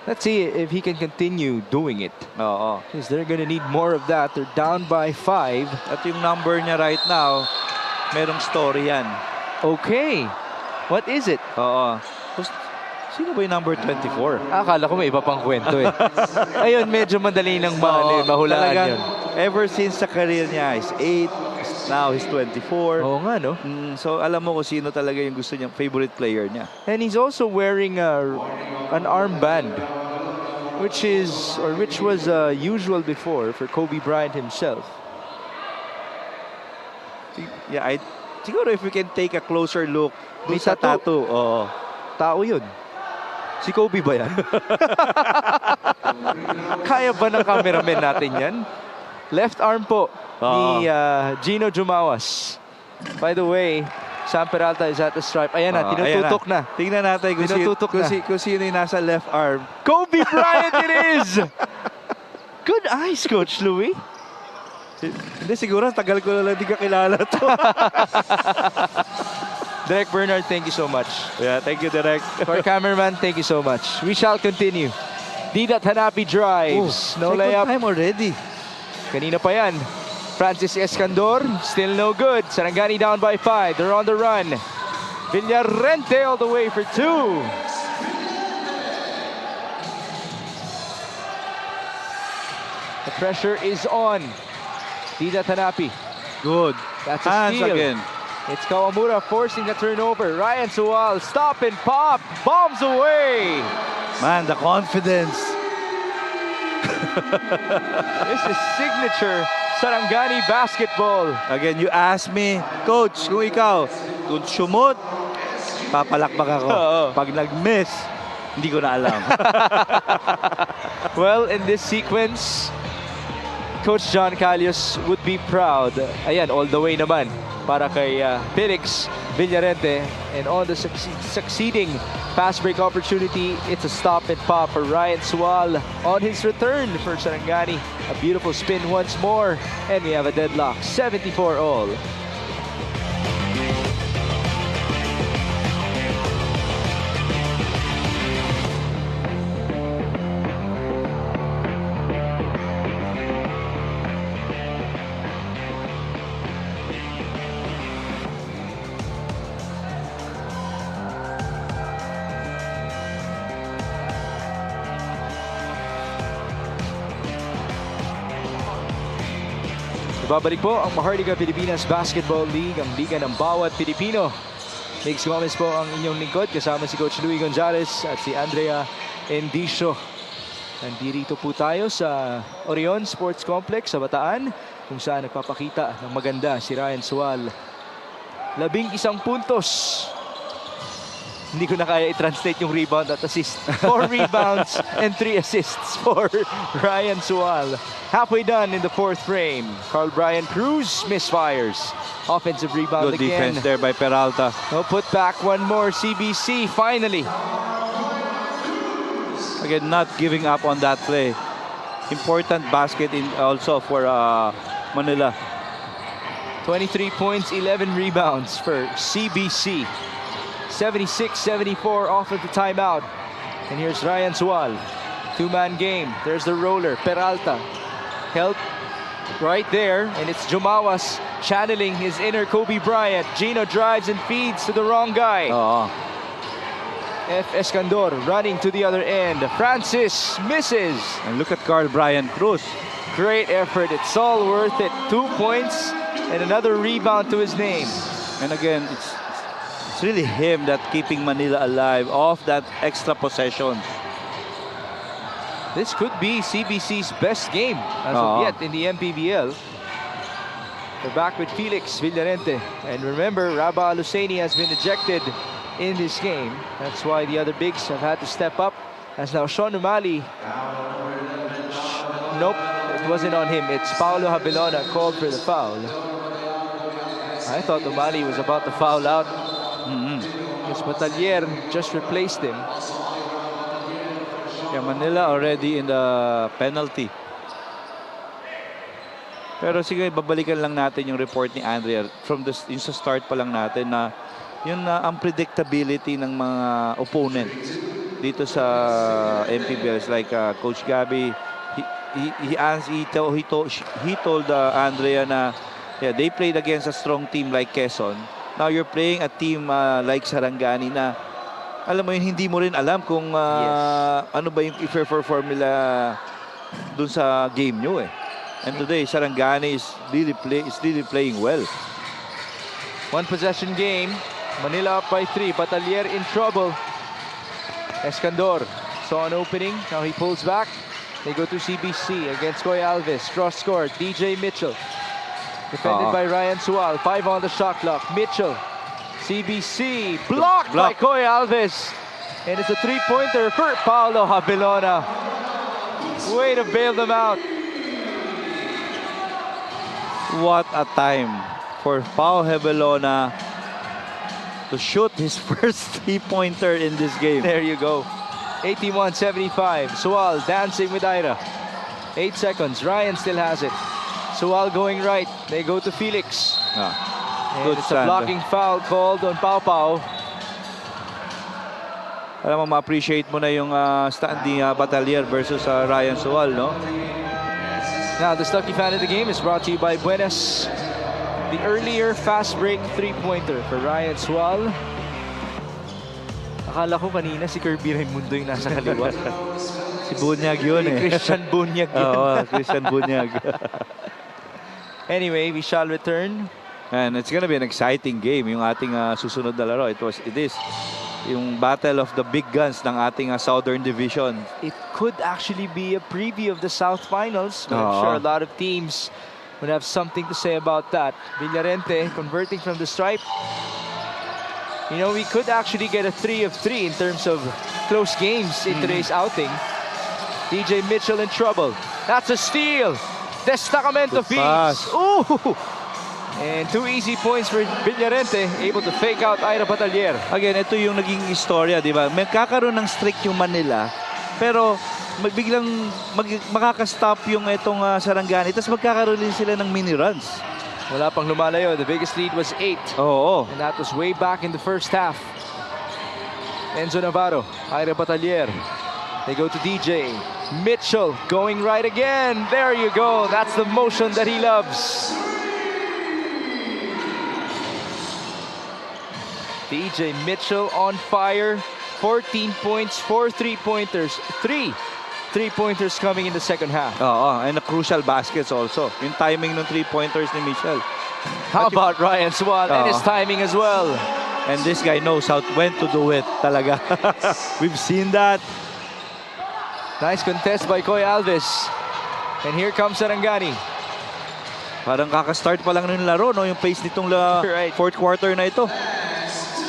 Let's see if he can continue doing it. Oo. Because they're gonna need more of that. They're down by 5. At yung number niya right now, merong story yan. Okay. What is it? Oo. Sino ba yung number 24? Akala ko may iba pang kwento eh. Ayun, medyo madali nang mahulaan talagang yun. ever since sa career niya, is 8, now he's 24. Oo nga, no? So alam mo kung sino talaga yung gusto niyang favorite player niya. And he's also wearing an armband, which was usual before for Kobe Bryant himself. Yeah, siguro if we can take a closer look, may May tattoo. Oo. Tao yun. Si Kobe ba yan? Kaya ba ng cameraman natin yan? Left arm po ni Gino Jumawas. By the way, Sam Peralta is at the stripe. Ayan na, tinututok na. Tingnan natin kung sino yung nasa left arm. Kobe Bryant it is! Good eyes, Coach Louie. Hindi, siguro tagal ko na lang di ka kilala to. Derek Bernard, thank you so much. Yeah, thank you, Derek. For cameraman, thank you so much. We shall continue. Didat Hanapi drives. No second layup. time already. Kanina pa yan. Francis Escandor, still no good. Sarangani down by 5. They're on the run. Villarente all the way for 2. The pressure is on. Didat Hanapi. Good. That's a Hands steal. again. It's Kawamura forcing the turnover. Ryan Sual, stop and pop. Bombs away. Man, the confidence. This is signature Sarangani basketball. Again, you ask me, Coach, kung ikaw, kung sumot, papalakpak ako. Pag nag-miss, hindi ko na alam. Well, in this sequence, Coach John Calios would be proud. Ayan, all the way naman para kay Felix Villarente. And on the succeeding fast break opportunity, it's a stop and pop for Ryan Sual on his return for Sarangani. A beautiful spin once more, and we have a deadlock, 74 all. Babalik po ang Maharlika Pilipinas Basketball League, ang liga ng bawat Pilipino. Mix Gomez po ang inyong lingkod, kasama si Coach Louie Gonzalez at si Andrea Endicio. Nandito po tayo sa Orion Sports Complex sa Bataan, kung saan nagpapakita ng maganda si Ryan Sual. 11 puntos. Hindi ko na kaya i-translate yung rebound at assist. 4 rebounds and 3 assists for Ryan Sual. Halfway done in the 4th frame. Carl Brian Cruz misfires. Offensive rebound Good again. defense there by Peralta. No, put back one more. CBC finally. Again, not giving up on that play. Important basket also for Manila. 23 points, 11 rebounds for CBC. 76-74 off of the timeout. And here's Ryan Sual. 2-man game. There's the roller. Peralta. Help right there. And it's Jumawas channeling his inner Kobe Bryant. Gino drives and feeds to the wrong guy. F. Escandor running to the other end. Francis misses. And look at Carl Brian Cruz. Great effort. It's all worth it. 2 points and another rebound to his name. And again, it's really him that keeping Manila alive off that extra possession. This could be CBC's best game as of yet in the MPBL. They're back with Felix Villarente. And remember, Rabah Al-Husseini has been ejected in this game. That's why the other bigs have had to step up. As now Sean Umali. Nope, it wasn't on him. It's Paulo Habilona called for the foul. I thought Umali was about to foul out. Because Batalier just replaced him. Yeah, Manila already in the penalty. Pero sige, babalikan lang natin yung report ni Andrea from yung sa start pa lang natin na yung unpredictability ng mga opponent. dito sa MPBL. It's like Coach Gabby, he told Andrea na yeah, they played against a strong team like Quezon. Now you're playing a team like Sarangani na alam mo yun, hindi mo rin alam kung ano ba yung prefer formula dun sa game nyo eh. And today, Sarangani is really playing well. One possession game. Manila up by 3. Batalier in trouble. Escandor saw an opening. Now he pulls back. They go to CBC against Koy Alves. Cross court. DJ Mitchell. Defended by Ryan Sual. 5 on the shot clock. Mitchell. CBC. Blocked by Koy Alves. And it's a 3-pointer for Paolo Habilona. Way to bail them out. What a time for Pao Hebelona to shoot his first 3-pointer in this game. There you go. 81-75. Sual dancing with Ira. 8 seconds. Ryan still has it. Sual going right. They go to Felix. And Good it's stand. a blocking foul called on Pau Pau. Alam mo, ma-appreciate mo na yung stand ni Batalier versus Ryan Sual, no? Now, this lucky fan of the game is brought to you by Buenas. The earlier fast break 3-pointer for Ryan Sual. Akala ko kanina si Kirby Raimundo yung nasa kaliwa. Si Bunyag yun eh. Christian Bunyag yun. Oo, Christian Bunyag. Anyway, we shall return. And it's gonna be an exciting game yung ating susunod na laro. It is yung battle of the big guns ng ating Southern Division. It could actually be a preview of the South Finals. But I'm sure a lot of teams would have something to say about that. Villarente converting from the stripe. You know, we could actually get a 3 of 3 in terms of close games in today's outing. DJ Mitchell in trouble. That's a steal. Destacamento feeds. Ooh! And 2 easy points for Villarente, able to fake out Ira Batalier. Again, ito yung naging istorya, di ba? Magkakaroon ng streak yung Manila, pero biglang makakastop yung itong Sarangani, tapos magkakaroon din sila ng mini runs. Wala pang lumalayo. The biggest lead was 8. Oo. And that was way back in the first half. Enzo Navarro, Ira Batalier. They go to DJ. Mitchell going right again. There you go. That's the motion that he loves. DJ Mitchell on fire. 14 points, 4 3-pointers. 3 3-pointers coming in the second half. Oo, and a crucial baskets also. Yung timing ng 3-pointers ni Mitchell. How about Ryan Swan and his timing as well? And this guy knows when to do it talaga. We've seen that. Nice contest by Koy Alves. And here comes Sarangani. Parang kakastart pa lang ng laro, no? Yung pace nitong fourth quarter na ito.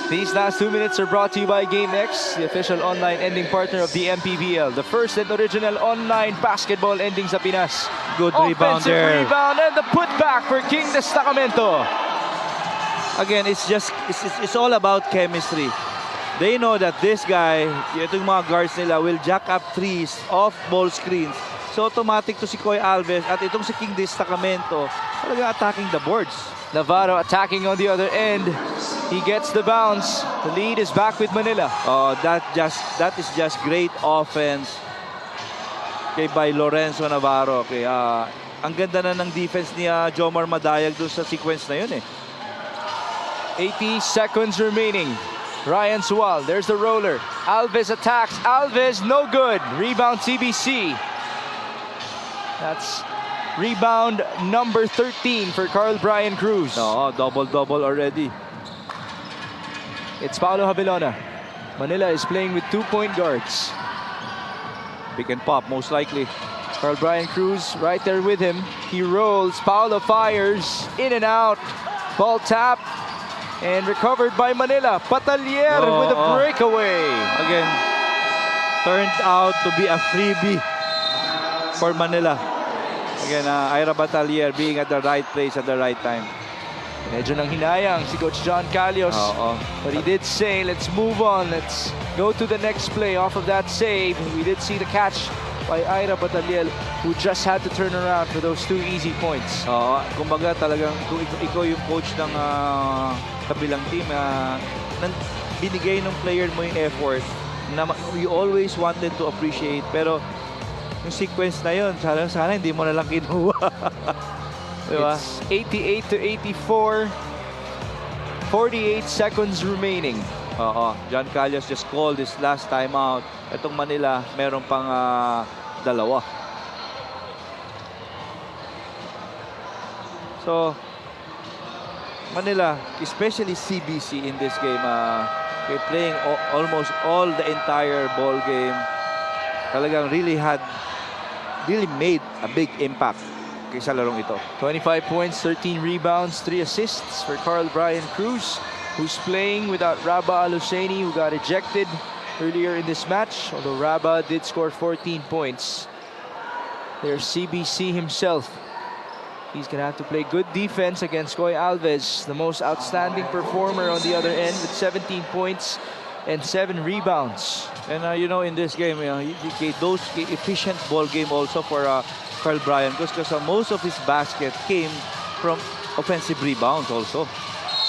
These last 2 minutes are brought to you by GameX, the official online ending partner of the MPBL. The first and original online basketball ending sa Pinas. Good rebound there. Rebound and the putback for King Destacamento. Again, it's all about chemistry. They know that this guy, itong mga guards nila, will jack up threes off ball screens. So automatic to si Koy Alves at itong si King Destacamento talaga attacking the boards. Navarro attacking on the other end. He gets the bounce. The lead is back with Manila. Oh, that is just great offense by Lorenzo Navarro. Okay, ang ganda na ng defense ni Jomar Madayag doon sa sequence na yun eh. 80 seconds remaining. Ryan Sual, there's the roller. Alves attacks. Alves, no good. Rebound CBC. That's rebound number 13 for Carl Brian Cruz. No, double-double already. It's Paolo Habilona. Manila is playing with 2-point guards. Pick and pop, most likely. Carl Brian Cruz right there with him. He rolls. Paolo fires. In and out. Ball tap. And recovered by Manila. Batalier with a breakaway. Again, turned out to be a freebie for Manila. Again, Ira Batalier being at the right place at the right time. Medyo nang hinayang si Coach John Calios. But he did say, let's move on. Let's go to the next play off of that save. We did see the catch by Ira Batalier, who just had to turn around for those 2 easy points. Kumbaga talagang kung ikaw yung coach ng kabilang team, binigay ng player mo yung effort, na you always wanted to appreciate. Pero yung sequence na yun, sana hindi mo na lang kinuha. Diba? It's 88 to 84. 48 seconds remaining. Oo. John Calles just called this last time out. Itong Manila, meron pang dalawa. So, Manila, especially CBC in this game, they're playing almost all the entire ball game. Talagang really made a big impact sa larong ito. 25 points, 13 rebounds, 3 assists for Carl Brian Cruz, who's playing without Rabah Al-Husseini, who got ejected earlier in this match, although Rabah did score 14 points. There's CBC himself. He's going to have to play good defense against Koy Alves, the most outstanding performer on the other end with 17 points and 7 rebounds. And you know, in this game, those efficient ball game also for Carl Brian, because most of his basket came from offensive rebounds also.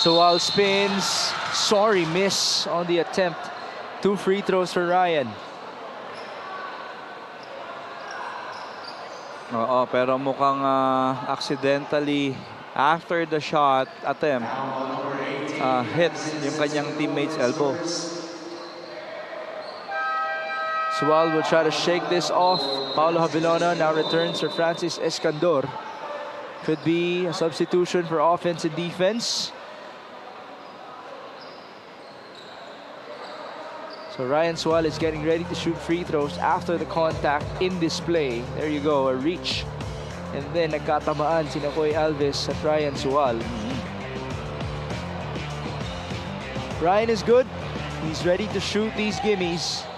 Sual spins, sorry miss on the attempt. 2 free throws for Ryan. Oo, pero mukhang accidentally after the shot attempt hit yung kanyang teammate's elbow. Sual will try to shake this off. Paulo Habilona now returns for Francis Escandor. Could be a substitution for offense and defense. So Ryan Sual is getting ready to shoot free throws after the contact in this play. There you go, a reach. And then nagkatamaan sina Koy Alves at Ryan Sual. Ryan is good. He's ready to shoot these gimmies.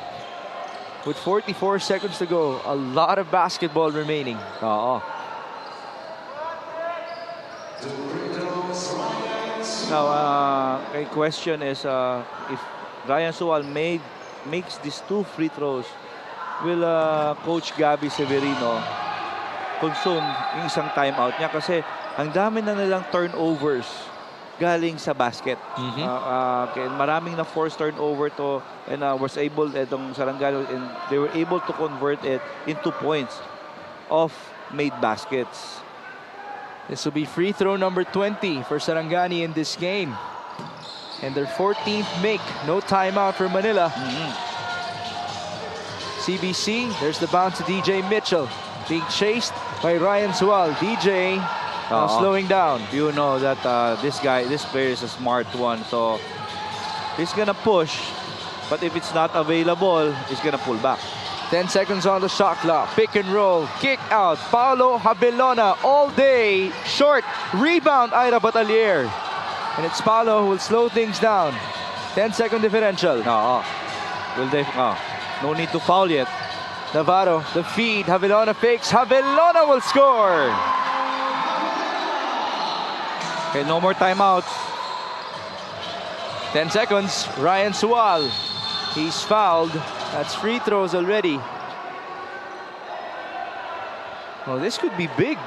With 44 seconds to go, a lot of basketball remaining. Oo. Now, a question is if Ryan Sual makes these 2 free throws, will Coach Gabby Severino consume yung isang timeout niya? Kasi ang dami na nilang turnovers galing sa basket. Maraming na forced turnover to, and was able, itong Sarangani, and they were able to convert it into points of made baskets. This will be free throw number 20 for Sarangani in this game. And their 14th make. No timeout for Manila. CBC, there's the bounce to DJ Mitchell. Being chased by Ryan Sual. DJ now slowing down. You know that this player is a smart one. So he's gonna push. But if it's not available, he's gonna pull back. 10 seconds on the shot clock. Pick and roll. Kick out. Paulo Habilona all day. Short. Rebound, Ira Batalier. And it's Paulo who will slow things down. 10-second differential. No need to foul yet. Navarro, the feed. Habilona fakes. Habilona will score. Okay, no more timeouts. 10 seconds. Ryan Sual. He's fouled. That's free throws already. Oh, this could be big.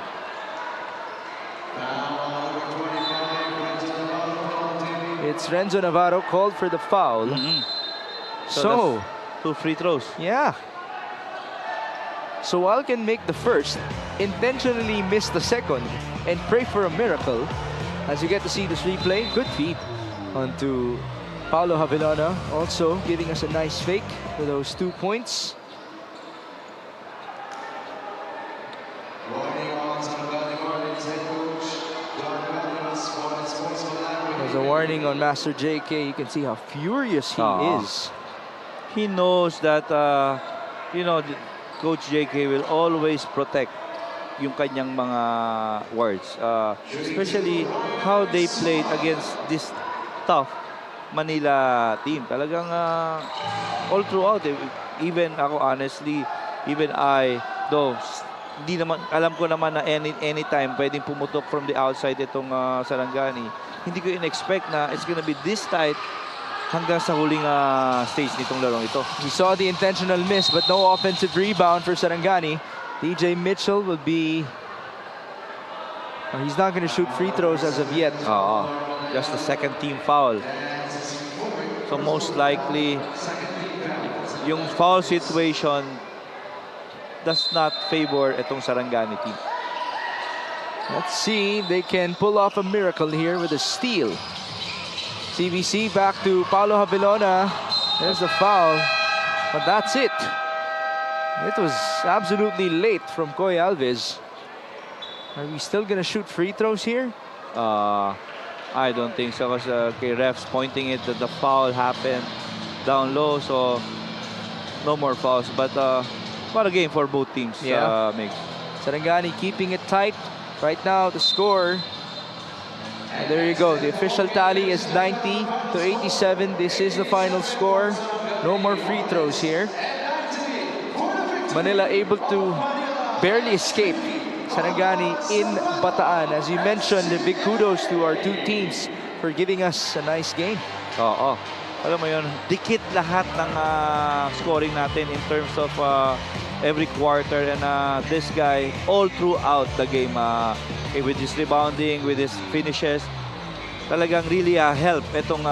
It's Renzo Navarro called for the foul. So 2 free throws. Yeah. Sual can make the first, intentionally miss the second, and pray for a miracle. As you get to see this replay, good feed onto Paulo Habilona, also giving us a nice fake for those 2 points. There's a warning on Master JK. You can see how furious he is. He knows that, Coach JK will always protect yung kanyang mga words. Especially how they played against this tough Manila team. Talagang all throughout, even ako honestly, even I, though di naman, alam ko naman na anytime pwedeng pumutok from the outside itong Sarangani. Hindi ko in-expect na it's gonna be this tight hanggang sa huling stage nitong larong ito. We saw the intentional miss but no offensive rebound for Sarangani. DJ Mitchell will be... he's not going to shoot free throws as of yet. Just the second team foul. So most likely yung foul situation does not favor itong Sarangani team. Let's see, they can pull off a miracle here with a steal. CBC back to Paulo Havilona. There's the foul, but that's it. It was absolutely late from Koy Alves. Are we still gonna shoot free throws here? I don't think so because kay refs pointing it that the foul happened down low, so no more fouls. But what a game for both teams. Yeah. Mix. Sarangani keeping it tight. Right now, the score. And there you go. The official tally is 90-87. This is the final score. No more free throws here. Manila able to barely escape Sarangani in Bataan. As you mentioned, a big kudos to our two teams for giving us a nice game. Oo. Alam mo yun, dikit lahat ng scoring natin in terms of every quarter, and this guy all throughout the game with his rebounding, with his finishes, talagang really help itong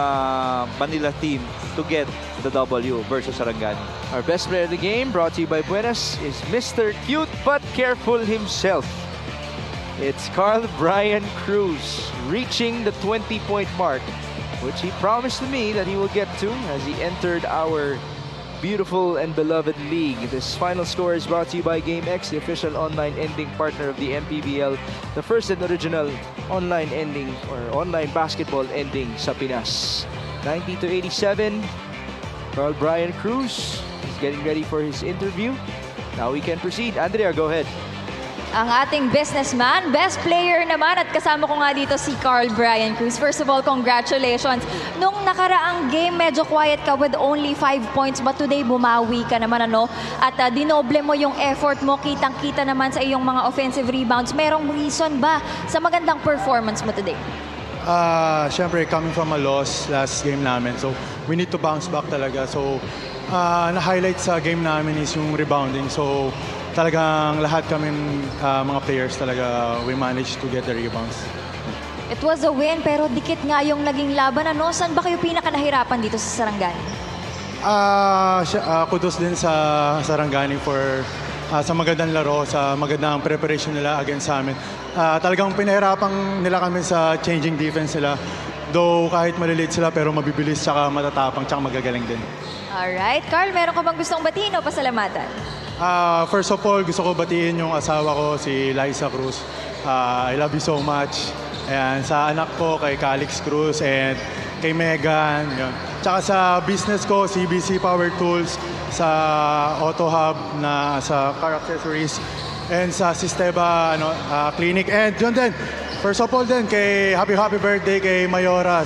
Manila team to get the W versus Sarangani. Our best player of the game, brought to you by Buenas, is Mr. Cute but Careful himself. It's Carl Brian Cruz reaching the 20-point mark, which he promised to me that he will get to as he entered our beautiful and beloved league. This final score is brought to you by GameX, the official online ending partner of the MPBL, the first and original online ending or online basketball ending sa Pinas. 90-87. Carl Brian Cruz is getting ready for his interview. Now we can proceed. Andrea, go ahead. Ang ating businessman, best player naman, at kasama ko nga dito si Carl Brian Cruz. First of all, congratulations. Nung nakaraang game, medyo quiet ka with only 5 points, but today bumawi ka naman, ano? At dinoble mo yung effort mo, kitang-kita naman sa iyong mga offensive rebounds. Merong reason ba sa magandang performance mo today? Siyempre, coming from a loss last game namin, so we need to bounce back talaga. So, na-highlight sa game namin is yung rebounding. So, talagang lahat kami mga players talaga, we managed to get the rebounds. It was a win, pero dikit nga yung naging laban. Ano? Saan ba kayo pinaka-nahirapan dito sa Sarangani? Kudos din sa Sarangani for sa magandang laro, sa magandang preparation nila against sa amin. Talagang pinahirapan nila kami sa changing defense nila. Though kahit maliliit sila, pero mabibilis, tsaka matatapang, tsaka magagaling din. Alright. Carl, meron ka bang gustong batiin o pasalamatan? First of all, gusto ko batiin yung asawa ko, si Liza Cruz. I love you so much. Ayan, sa anak ko, kay Calix Cruz and kay Megan. Yun. Tsaka sa business ko, CBC Power Tools, sa Auto Hub, na sa car accessories, and sa Sisteba Clinic. And yun din, first of all din, kay happy birthday kay Mayora,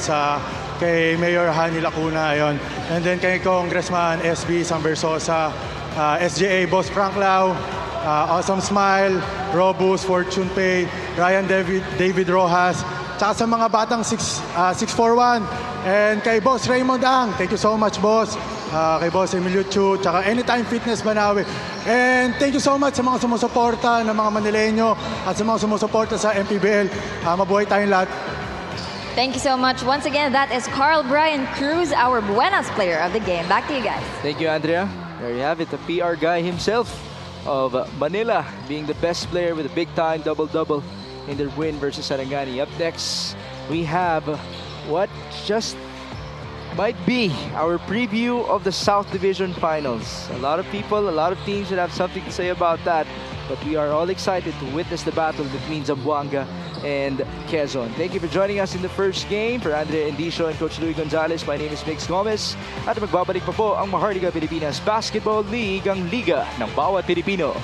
kay Mayor Hani Lacuna. Yun. And then kay Congressman SB Sambersosa, SJA Boss Frank Lau, Awesome Smile, Robus, Fortune Pay, Ryan David Rojas, tsaka sa mga batang 641, and kay Boss Raymond Ang, thank you so much, Boss. Kay Boss Emilio Chu, tsaka Anytime Fitness Banawe. And thank you so much sa mga sumusuporta ng mga Manileño at sa mga sumusuporta sa MPBL. Mabuhay tayong lahat. Thank you so much. Once again, that is Carl Brian Cruz, our Buenas player of the game. Back to you guys. Thank you, Andrea. There you have it, the PR guy himself of Manila being the best player with a big-time double-double in their win versus Sarangani. Up next, we have what just might be our preview of the South Division Finals. A lot of people, a lot of teams should have something to say about that, but we are all excited to witness the battle between Zamboanga and Quezon. Thank you for joining us in the first game. For Andrea Endicio and Coach Louie Gonzalez, my name is Mix Gomez. At magbabalik pa po ang Maharlika Pilipinas Basketball League, ang liga ng bawat Pilipino.